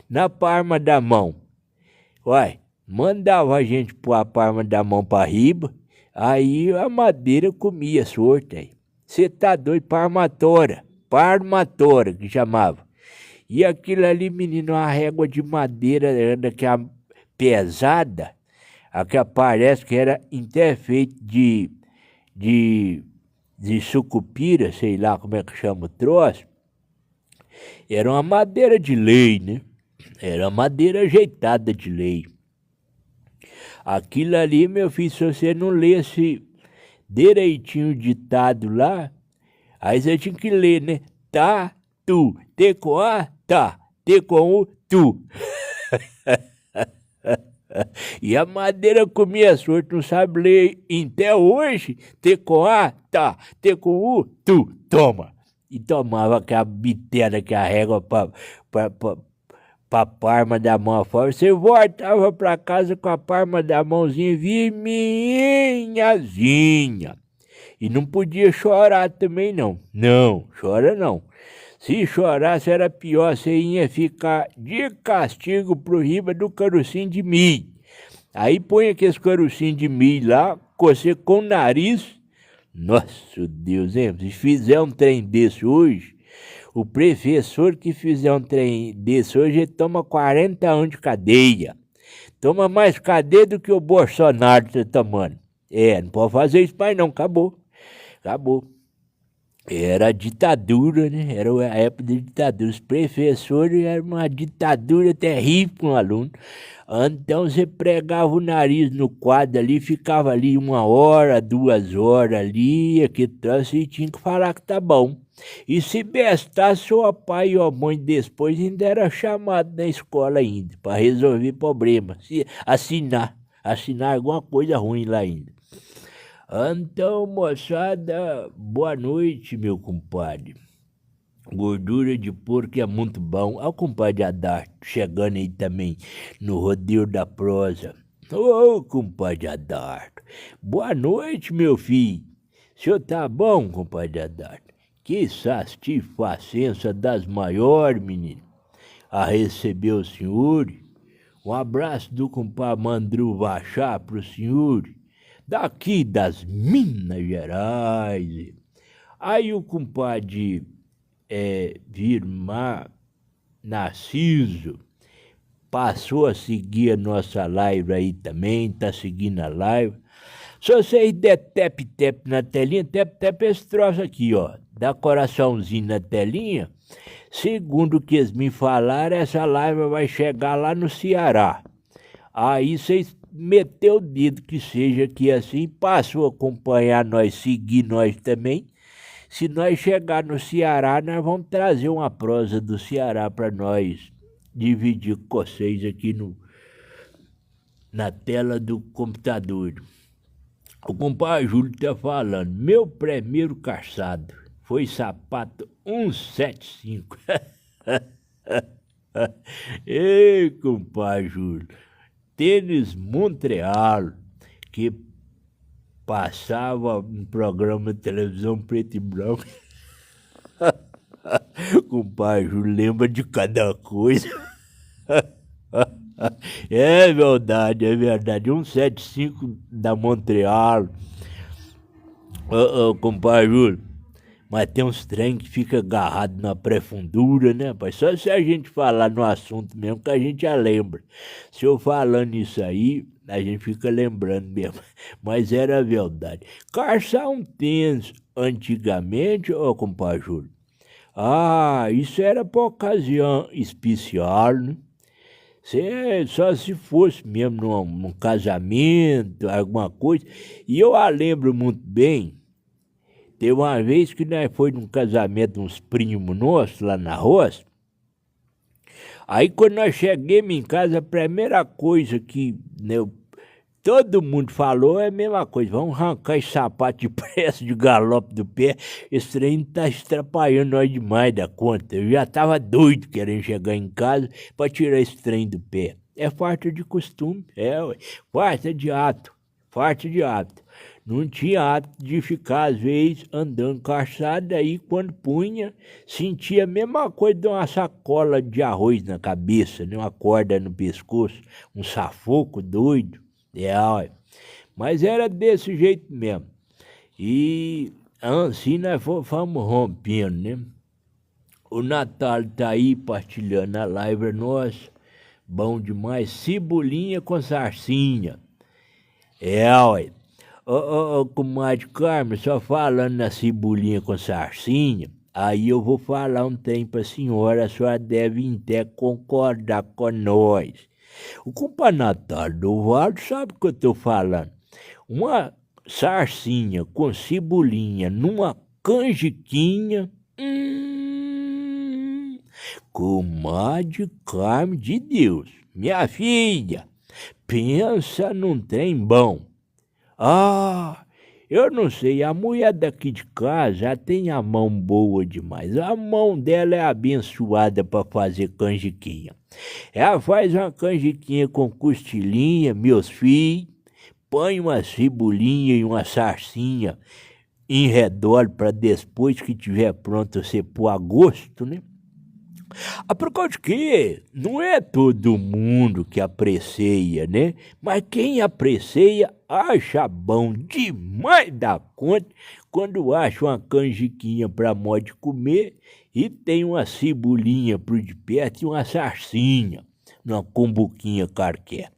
Na palma da mão. Uai, mandava a gente pôr a palma da mão para riba, aí a madeira comia sorte aí. Você tá doido, parmatora que chamava. E aquilo ali, menino, uma régua de madeira daquela pesada, aquela parece que era até feita de sucupira, sei lá como é que chama o troço. Era uma madeira de lei, né? Era uma madeira ajeitada de lei. Aquilo ali, meu filho, se você não lesse direitinho o ditado lá, aí você tinha que ler, né? Tatu. tu. T com A, tá. T com U, tu. E a madeira comia sorte, não sabe ler até hoje. T com A, tá. T com U, tu. Toma. E tomava aquela bitela que a régua pra palma da mão fora. Você voltava pra casa com a palma da mãozinha vermelhazinha. E não podia chorar também, não. Não, chora não. Se chorasse era pior, você ia ficar de castigo pro riba do carocinho de milho. Aí põe aqueles carocinhos de milho lá, você com o nariz. Nossa Deus, hein? Se fizer um trem desse hoje, o professor que fizer um trem desse hoje, ele toma 40 anos de cadeia. Toma mais cadeia do que o Bolsonaro está tomando. Não pode fazer isso mais não, acabou. Acabou. Era a ditadura, né? Era a época da ditadura. Os professores eram uma ditadura terrível com o aluno. Então você pregava o nariz no quadro ali, ficava ali 1 hora, 2 horas ali, aquele troço, e tinha que falar que tá bom. E se bestasse, o pai ou a mãe depois ainda era chamado na escola ainda, para resolver problema, assinar alguma coisa ruim lá ainda. Então, moçada, boa noite, meu compadre. Gordura de porco é muito bom. Olha o compadre Adarto chegando aí também no rodeio da prosa. Ô, compadre Adarto. Boa noite, meu filho. O senhor tá bom, compadre Adarto? Que satisfação das maiores, menino, a receber o senhor. Um abraço do compadre Mandru Vachá pro senhor, daqui das Minas Gerais. Aí o compadre Virmar Narciso passou a seguir a nossa live aí também, tá seguindo a live. Se vocês der tap-tap na telinha, tap-tap é esse troço aqui, ó, dá coraçãozinho na telinha. Segundo o que eles me falaram, essa live vai chegar lá no Ceará. Aí vocês meteu o dedo que seja aqui assim, passou a acompanhar nós, seguir nós também. Se nós chegar no Ceará, nós vamos trazer uma prosa do Ceará para nós dividir com vocês aqui na tela do computador. O compadre Júlio está falando, meu primeiro calçado foi sapato 175. Ei, compadre Júlio, tênis Montreal, que passava um programa de televisão preto e branco. Compadre Júlio lembra de cada coisa. É verdade, é verdade. 175 da Montreal. Compadre Júlio, mas tem uns trem que fica agarrado na pré-fundura, né, pai? Só se a gente falar no assunto mesmo que a gente já lembra. Se eu falando isso aí, a gente fica lembrando mesmo. Mas era verdade. Calçar um tênis antigamente, compadre Júlio, isso era para ocasião especial, né? Só se fosse mesmo num casamento, alguma coisa. E eu a lembro muito bem. Teve uma vez que nós foi num casamento de uns primos nossos lá na roça. Aí quando nós chegamos em casa, a primeira coisa que todo mundo falou é a mesma coisa. Vamos arrancar esse sapato de pressa, de galope do pé. Esse trem tá atrapalhando nós demais da conta. Eu já tava doido querendo chegar em casa para tirar esse trem do pé. É falta de costume, falta de hábito. Não tinha hábito de ficar, às vezes, andando calçado, aí quando punha, sentia a mesma coisa de uma sacola de arroz na cabeça, né? Uma corda no pescoço, um safoco doido. Mas era desse jeito mesmo. E assim nós fomos rompendo, né? O Natal tá aí partilhando a live nossa. Bom demais. Cebolinha com sarcinha. Comadre Carmen, só falando na cebolinha com sarcinha, aí eu vou falar um trem pra senhora deve até concordar com nós. O compadre Natal do Vale sabe o que eu tô falando. Uma sarcinha com cebolinha numa canjiquinha, Comadre Carmen de Deus, minha filha, pensa num trem bom. Ah, eu não sei, a mulher daqui de casa já tem a mão boa demais. A mão dela é abençoada para fazer canjiquinha. Ela faz uma canjiquinha com costilinha, meus filhos, põe uma cebolinha e uma salsinha em redor para depois que tiver pronto você pôr a gosto, né? Por causa de que não é todo mundo que aprecia, né? Mas quem aprecia acha bom demais da conta quando acha uma canjiquinha para modo de comer e tem uma cebolinha por de perto e uma salsinha, uma cumbuquinha qualquer.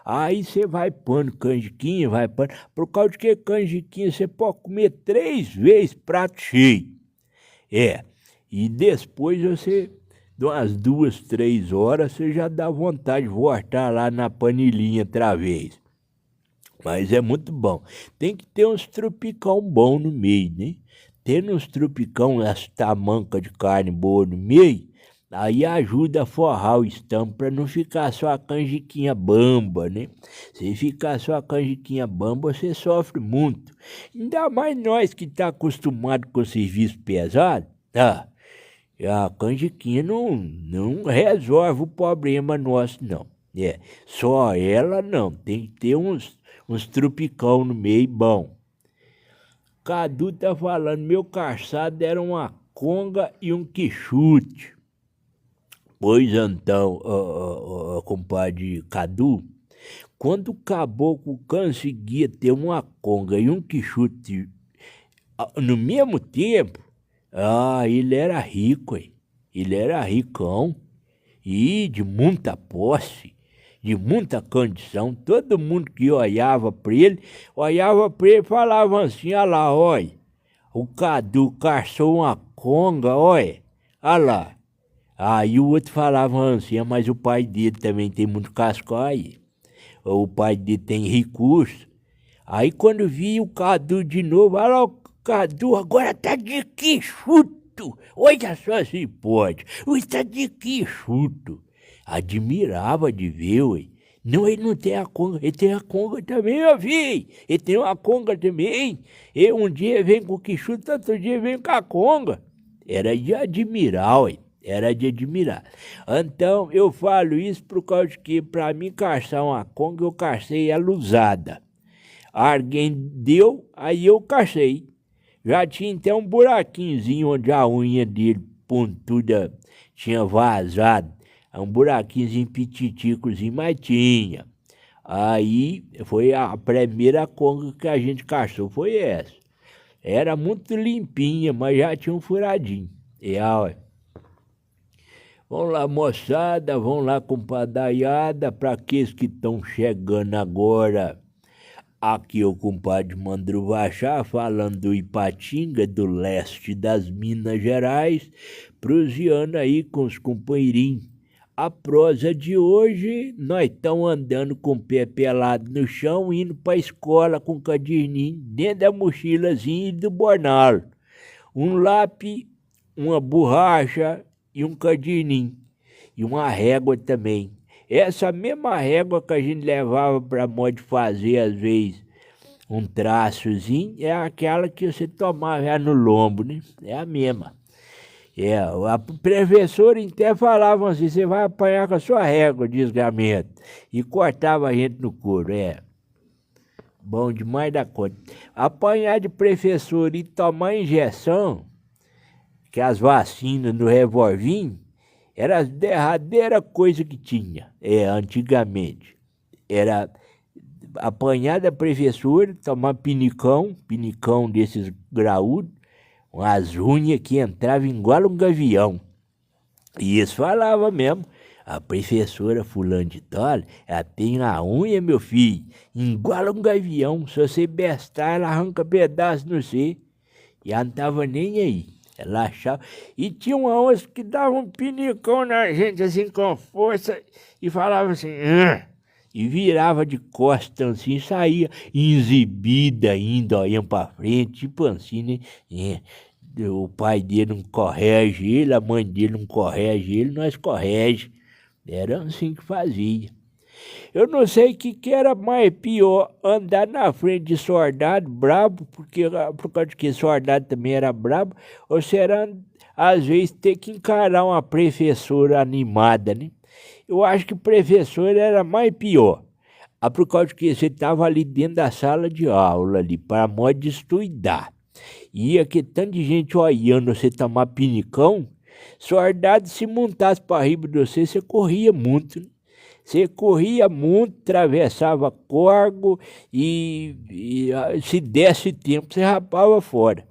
Aí você vai pondo canjiquinha, vai pondo. Por causa de que canjiquinha você pode comer 3 vezes prato cheio. E depois você, de umas 2, 3 horas, você já dá vontade de voltar lá na panelhinha outra vez. Mas é muito bom. Tem que ter uns tropicão bom no meio, né? Tendo uns tropicão, essa tamanca de carne boa no meio, aí ajuda a forrar o estampo para não ficar só a canjiquinha bamba, né? Se ficar só a canjiquinha bamba, você sofre muito. Ainda mais nós que tá acostumado com serviço pesado, tá? A canjiquinha não resolve o problema nosso, não. Só ela não. Tem que ter uns tropicão no meio bom. Cadu tá falando, meu caçado era uma conga e um quichute. Pois então, compadre Cadu, quando o caboclo conseguia ter uma conga e um quichute no mesmo tempo, ele era rico, hein? Ele era ricão e de muita posse, de muita condição. Todo mundo que olhava para ele e falava assim, olha lá, olha, o Cadu caçou uma conga, olha lá. Aí o outro falava assim, mas o pai dele também tem muito cascói, o pai dele tem recurso. Aí quando vi o Cadu de novo, olha lá, o Cadu agora tá de quichuto. Olha só se pode. Está de quichuto. Admirava de ver, ué. Não, ele não tem a conga. Ele tem a conga também, meu filho. Ele tem uma conga também. E um dia vem com o quichuto, outro dia vem com a conga. Era de admirar, ué. Era de admirar. Então, eu falo isso por causa de que, para mim, caçar uma conga, eu cacei ela usada. Alguém deu, aí eu cacei. Já tinha até um buraquinhozinho onde a unha dele pontuda tinha vazado. Um buraquinhozinho petiticozinho, mas tinha. Aí foi a primeira conga que a gente caçou, foi essa. Era muito limpinha, mas já tinha um furadinho. Olha. Vamos lá, moçada, vamos lá, compadaiada, para aqueles que estão chegando agora. Aqui o compadre Mandruvachá falando do Ipatinga, do leste das Minas Gerais, proseando aí com os companheirinhos. A prosa de hoje, nós estamos andando com o pé pelado no chão, indo para a escola com o caderninho dentro da mochilazinha e do bornal. Um lápis, uma borracha e um caderninho. E uma régua também. Essa mesma régua que a gente levava para modo de fazer, às vezes, um traçozinho, é aquela que você tomava no lombo, né? É a mesma. A professora até falava assim, você vai apanhar com a sua régua, desgramento. E cortava a gente no couro, Bom demais da conta. Apanhar de professor e tomar injeção, que as vacinas no revolvinho, era a derradeira coisa que tinha, antigamente. Era apanhar da professora, tomar pinicão desses graúdos, umas unhas que entravam igual um gavião. E isso falava mesmo. A professora fulano de tal, ela tem a unha, meu filho, igual um gavião. Se você bestar, ela arranca pedaço no você. E ela não tava nem aí. Ela achava. E tinha uma onça que dava um pinicão na gente, assim, com força, e falava assim, e virava de costas, assim, saía exibida ainda, olhando pra frente, tipo assim, né? o pai dele não corrige ele, a mãe dele não corrige ele, nós corrige. Era assim que fazia. Eu não sei o que era mais pior, andar na frente de soldado brabo, por causa de que soldado também era brabo, ou se era, às vezes, ter que encarar uma professora animada, né? Eu acho que professor era mais pior. Por causa de que você estava ali dentro da sala de aula, ali, para modo de estudar. E ia que tanto de gente olhando você tomar pinicão, soldado se montasse para riba de você, você corria muito, né? Você corria muito, atravessava corgo se desse tempo você rapava fora.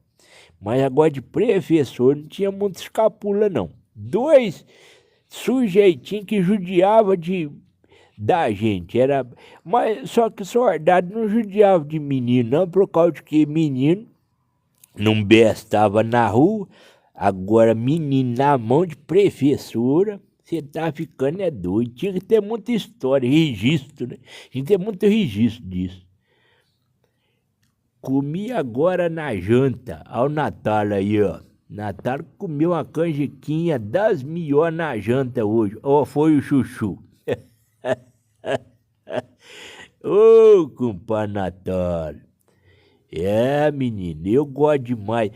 Mas agora de professor não tinha muita escapula não. Dois sujeitinhos que judiava da gente. Mas só que soldado não judiava de menino não, por causa de que menino não bestava na rua, agora menino na mão de professora. Você tá ficando doido. Tinha que ter muita história, registro, né? Tinha que ter muito registro disso. Comi agora na janta, ao Natal aí, ó. Natal comeu uma canjiquinha das melhores na janta hoje. Ó, foi o chuchu. Ô, compadre Natal. Menino, eu gosto demais.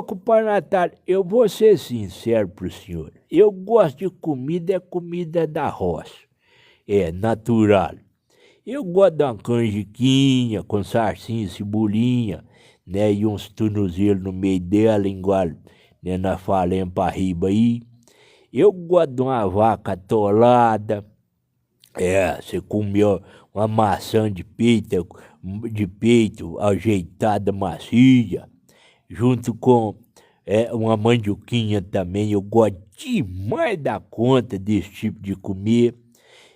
Compadre Natal, eu vou ser sincero pro senhor. Eu gosto de comida da roça. Natural. Eu gosto de uma canjiquinha com salsinha e cebolinha, né? E uns tornozelos no meio dela, igual, né, na falem pra riba aí. Eu gosto de uma vaca atolada. Você comeu uma maçã de peito ajeitada, macia, junto com uma mandioquinha também. Eu gosto demais da conta desse tipo de comer.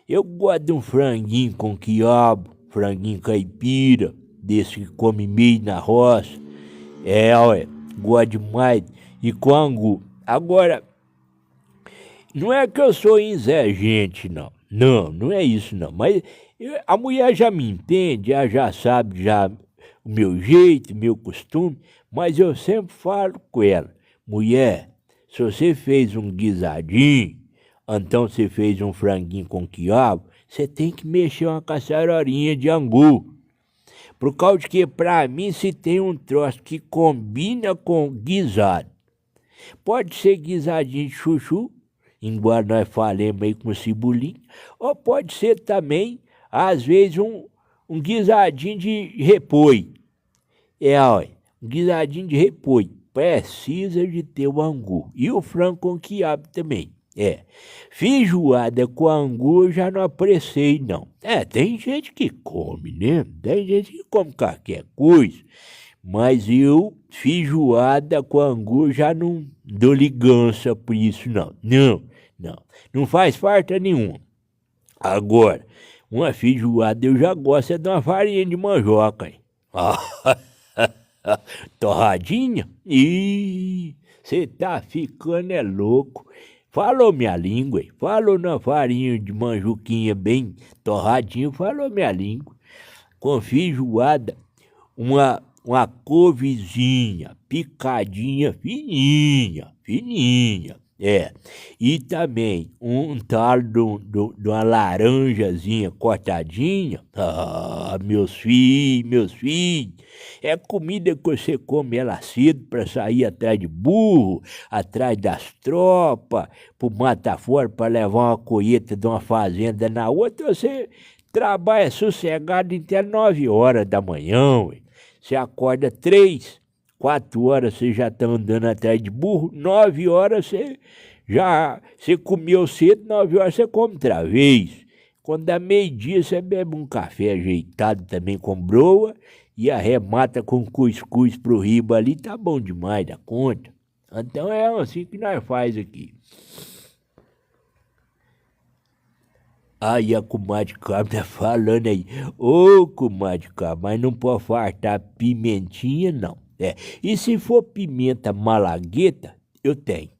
Eu gosto de um franguinho com quiabo, franguinho caipira, desse que come meio na roça. Gosto demais. E com angu. Agora, não é que eu sou exigente, não. Não é isso, não. Mas a mulher já me entende, ela já sabe o meu jeito, o meu costume. Mas eu sempre falo com ela: mulher, se você fez um guisadinho, então você fez um franguinho com quiabo, você tem que mexer uma caçarolinha de angu. Por causa de que, pra mim, se tem um troço que combina com guisado, pode ser guisadinho de chuchu, embora nós falemos aí com cebolinha, ou pode ser também, às vezes, um guisadinho de repolho. Um guisadinho de repolho. Precisa de ter o angu. E o frango com quiabo também. Feijoada com angu eu já não apreciei, não. Tem gente que come, né? Tem gente que come qualquer coisa. Mas eu, feijoada com angu, já não dou ligança por isso, não. Não faz falta nenhuma. Agora, uma feijoada eu já gosto de uma farinha de mandioca, hein? Torradinha? Você tá ficando louco. Falou minha língua, hein? Falou na farinha de manjuquinha bem torradinha, falou minha língua. Com feijoada, uma couvezinha picadinha fininha. E também um talo de uma laranjazinha cortadinha. Meus filhos. É comida que você come ela cedo para sair atrás de burro, atrás das tropas, pro mata fora para levar uma colheita de uma fazenda na outra. Você trabalha sossegado até 9 horas da manhã, ué. Você acorda 3, 4 horas, você já está andando atrás de burro. 9 horas você comeu cedo, 9 horas você come outra vez. Quando dá meio-dia, você bebe um café ajeitado também com broa e arremata com cuscuz pro riba ali, tá bom demais da conta. Então é assim que nós faz aqui. Aí a comadre Carmen tá falando aí: comadre Carmen, mas não pode faltar pimentinha, não. E se for pimenta malagueta, eu tenho.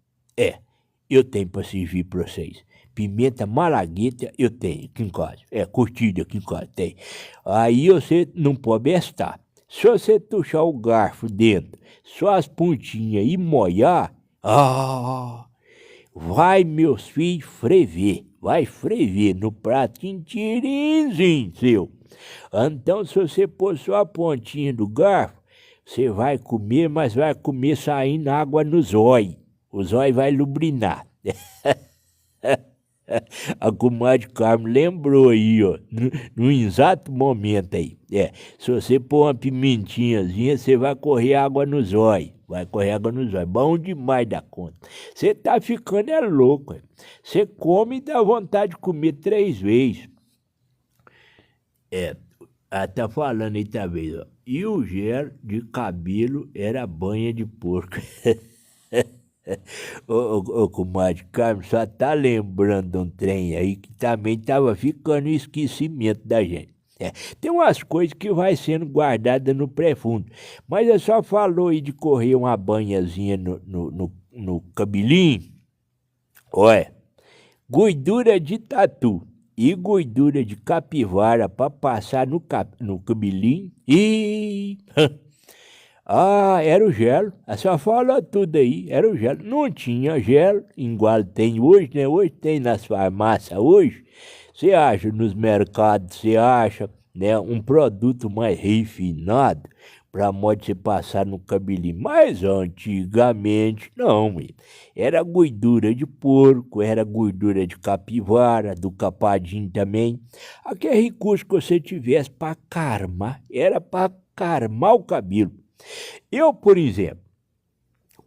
Eu tenho para servir para vocês. Pimenta malagueta eu tenho aqui em casa. Curtida aqui em casa, tem. Aí você não pode bestar. Se você tuchar o garfo dentro, só as pontinhas e molhar, vai, meus filhos, frever. Vai frever no prato inteirinho seu. Então, se você pôr só a pontinha do garfo, você vai comer, mas vai comer saindo água no zóio. O zóio vai lubrinar. A comadre Carmen lembrou aí, ó, no exato momento aí. Se você pôr uma pimentinhazinha, você vai correr água no zóio. Vai correr água no zóio. Bom demais da conta. Você tá ficando louco. Você come e dá vontade de comer 3 vezes. Tá falando aí talvez, ó. E o gel de cabelo era banha de porco. Ô, comadre Carmen, só tá lembrando de um trem aí que também tava ficando em esquecimento da gente. Tem umas coisas que vai sendo guardada no pré-fundo, mas eu só falou aí de correr uma banhazinha no cabelinho. Olha, gordura de tatu e gordura de capivara para passar no cabelinho. Era o gelo. A senhora falou tudo aí, era o gelo. Não tinha gelo, igual tem hoje, né? Hoje tem nas farmácias hoje. Você acha nos mercados, você acha, né, um produto mais refinado para modo você passar no cabelinho. Mas antigamente, não, era gordura de porco, era gordura de capivara, do capadinho também. Aquele recurso que você tivesse para carmar, era para carmar o cabelo. Eu, por exemplo,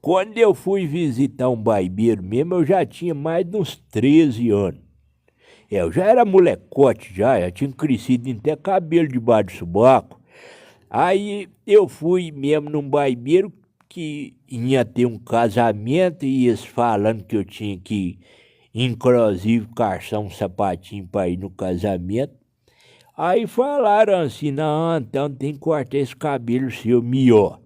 quando eu fui visitar um barbeiro mesmo, eu já tinha mais de uns 13 anos. Eu já era molecote, já tinha crescido até cabelo debaixo do sobaco. Aí eu fui mesmo num barbeiro que ia ter um casamento e eles falando que eu tinha que, inclusive, calçar um sapatinho para ir no casamento. Aí falaram assim, não, então tem que cortar esse cabelo seu melhor.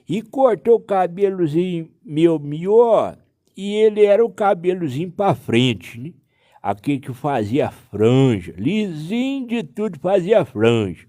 E cortou o cabelozinho meu melhor e ele era o cabelozinho para frente, né? Aquele que fazia franja, lisinho de tudo fazia franja.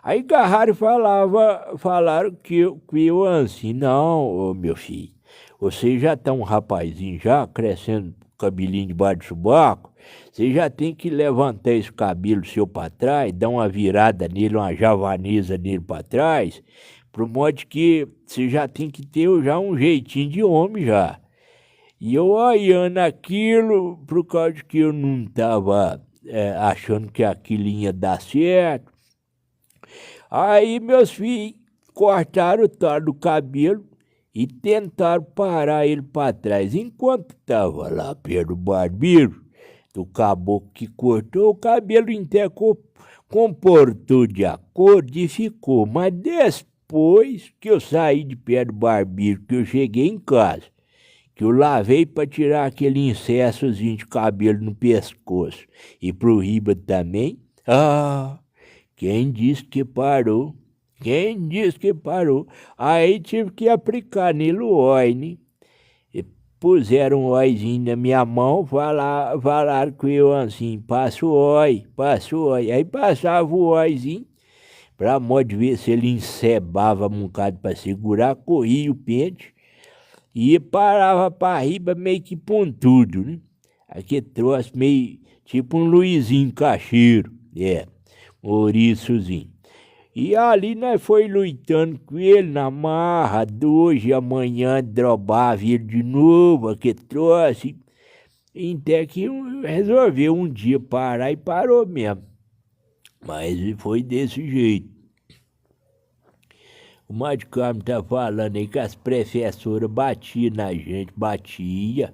Aí agarraram e falaram que eu assim, não, ô, meu filho, você já tá um rapazinho já, crescendo cabelinho debaixo do sobaco, você já tem que levantar esse cabelo seu para trás, dar uma virada nele, uma javanesa nele para trás, pro modo que você já tem que ter já um jeitinho de homem já. E eu olhando aquilo, por causa de que eu não estava achando que aquilo ia dar certo. Aí meus filhos cortaram o tal do cabelo e tentaram parar ele para trás. Enquanto estava lá perto do barbeiro, do caboclo que cortou, o cabelo inteiro comportou de acordo e ficou. Mas depois que eu saí de perto do barbeiro, que eu cheguei em casa, que eu lavei para tirar aquele incessozinho de cabelo no pescoço e pro riba também. Quem disse que parou? Quem disse que parou? Aí tive que aplicar nele o óleo, né? E puseram um óleozinho na minha mão, falaram com eu assim, passa o óleo. Aí passava o óleozinho, para modo de ver se ele encebava um bocado para segurar, corria o pente, e parava para riba meio que pontudo, né? Aquele troço meio tipo um Luizinho Cacheiro, um ouriçozinho. E ali nós foi lutando com ele na marra, de hoje e amanhã drobava ele de novo, aquele troço. Até que resolveu um dia parar e parou mesmo. Mas foi desse jeito. O Mário Carmo tá falando aí que as professoras batiam na gente, batia,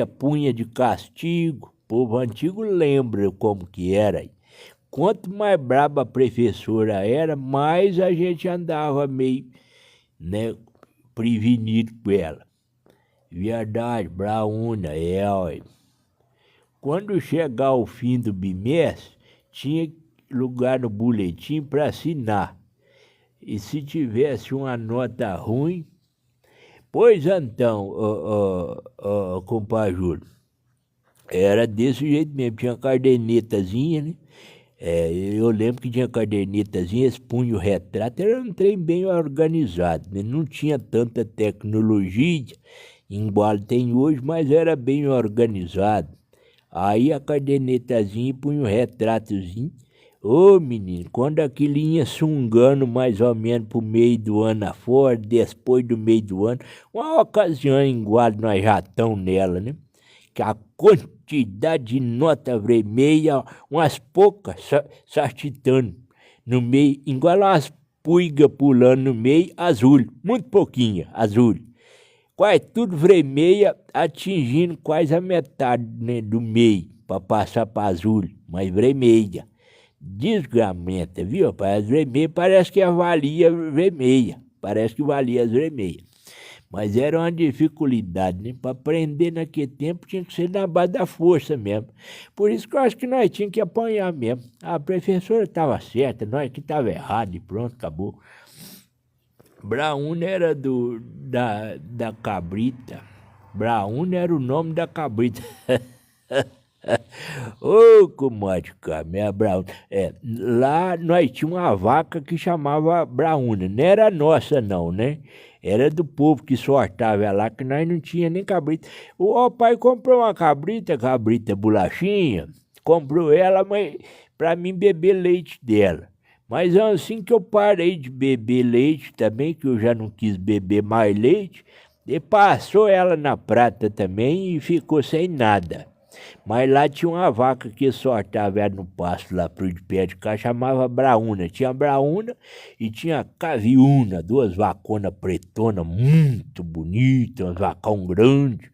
punha de castigo. O povo antigo lembra como que era. Quanto mais braba a professora era, mais a gente andava meio, né, prevenido com ela. Verdade, brauna, ué. Quando chegar o fim do bimestre, tinha lugar no boletim para assinar. E se tivesse uma nota ruim, pois então, compadre Júlio, era desse jeito mesmo, tinha uma cadernetazinha, né? Eu lembro que tinha cadernetazinha, esse punho retrato, era um trem bem organizado, né? Não tinha tanta tecnologia, embora tem hoje, mas era bem organizado. Aí a cadernetazinha punha o retratozinho. Ô menino, quando aquilo ia sungando mais ou menos pro meio do ano afora, depois do meio do ano, uma ocasião igual nós já estamos nela, né? Que a quantidade de nota vermelha, umas poucas saltitando no meio, igual umas puigas pulando no meio, azul, muito pouquinha, azul. Quase tudo vermelha, atingindo quase a metade, né, do meio, para passar para azul, mas vermelha. Desgramenta, viu, rapaz? As vermelhas parece que valia vermelha, parece que valia as vermelhas. Mas era uma dificuldade, né? Para aprender naquele tempo tinha que ser na base da força mesmo. Por isso que eu acho que nós tínhamos que apanhar mesmo. A professora estava certa, nós que estava errado e pronto, acabou. Brauna era da cabrita. Brauna era o nome da cabrita. Ô, comadre minha Brauna. Lá nós tínhamos uma vaca que chamava Brauna. Não era nossa não, né? Era do povo que sortava lá, que nós não tinha nem cabrita. O pai comprou uma cabrita bolachinha. Comprou ela, mas para mim beber leite dela. Mas assim que eu parei de beber leite também, que eu já não quis beber mais leite, e passou ela na prata também e ficou sem nada. Mas lá tinha uma vaca que sortava ela no pasto lá pro de pé de cá, chamava Braúna. Tinha Braúna e tinha Caviúna, duas vaconas pretonas muito bonitas, umas vacão grande.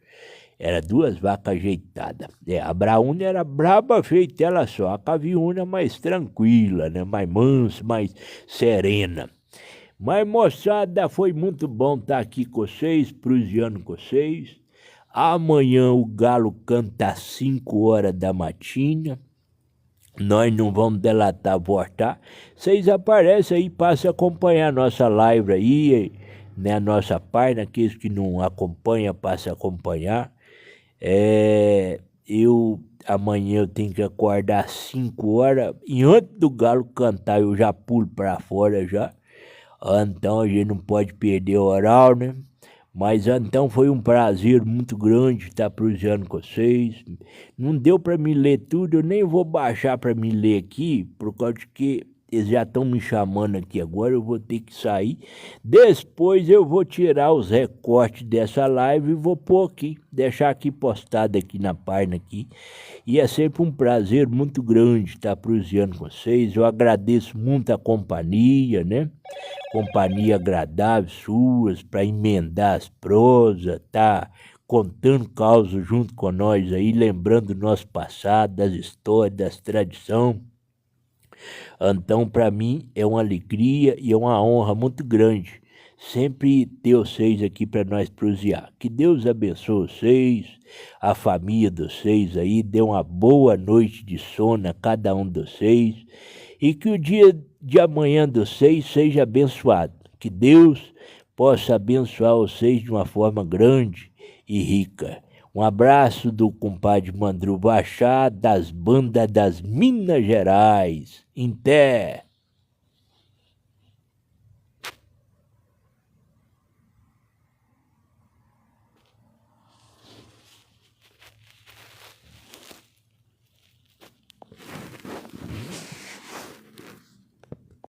Era duas vacas ajeitadas. A Braúna era braba feita ela só, a Caviúna mais tranquila, né? Mais mansa, mais serena. Mas, moçada, foi muito bom estar aqui com vocês, prusiando com vocês. Amanhã o galo canta às 5 horas da matina. Nós não vamos delatar, voltar. Vocês aparecem aí, passem a acompanhar a nossa live aí, né? A nossa página, aqueles que não acompanham, passem a acompanhar. Amanhã eu tenho que acordar às 5 horas. E antes do galo cantar, eu já pulo para fora já. Então a gente não pode perder o horário, né? Mas então foi um prazer muito grande estar prosseando com vocês. Não deu para me ler tudo, eu nem vou baixar para me ler aqui, por causa de que eles já estão me chamando aqui agora, eu vou ter que sair. Depois eu vou tirar os recortes dessa live e vou pôr aqui, deixar aqui postado aqui na página aqui. E é sempre um prazer muito grande estar prosseando com vocês. Eu agradeço muito a companhia, né? Companhia agradável suas, para emendar as prosas, tá contando causas junto com nós aí, lembrando do nosso passado, das histórias, das tradições. Então, para mim, é uma alegria e é uma honra muito grande sempre ter vocês aqui para nós prosear. Que Deus abençoe vocês, a família de vocês aí, dê uma boa noite de sono a cada um de vocês e que o dia de amanhã de vocês seja abençoado. Que Deus possa abençoar vocês de uma forma grande e rica. Um abraço do compadre Mandru Bachá, das bandas das Minas Gerais. Em pé!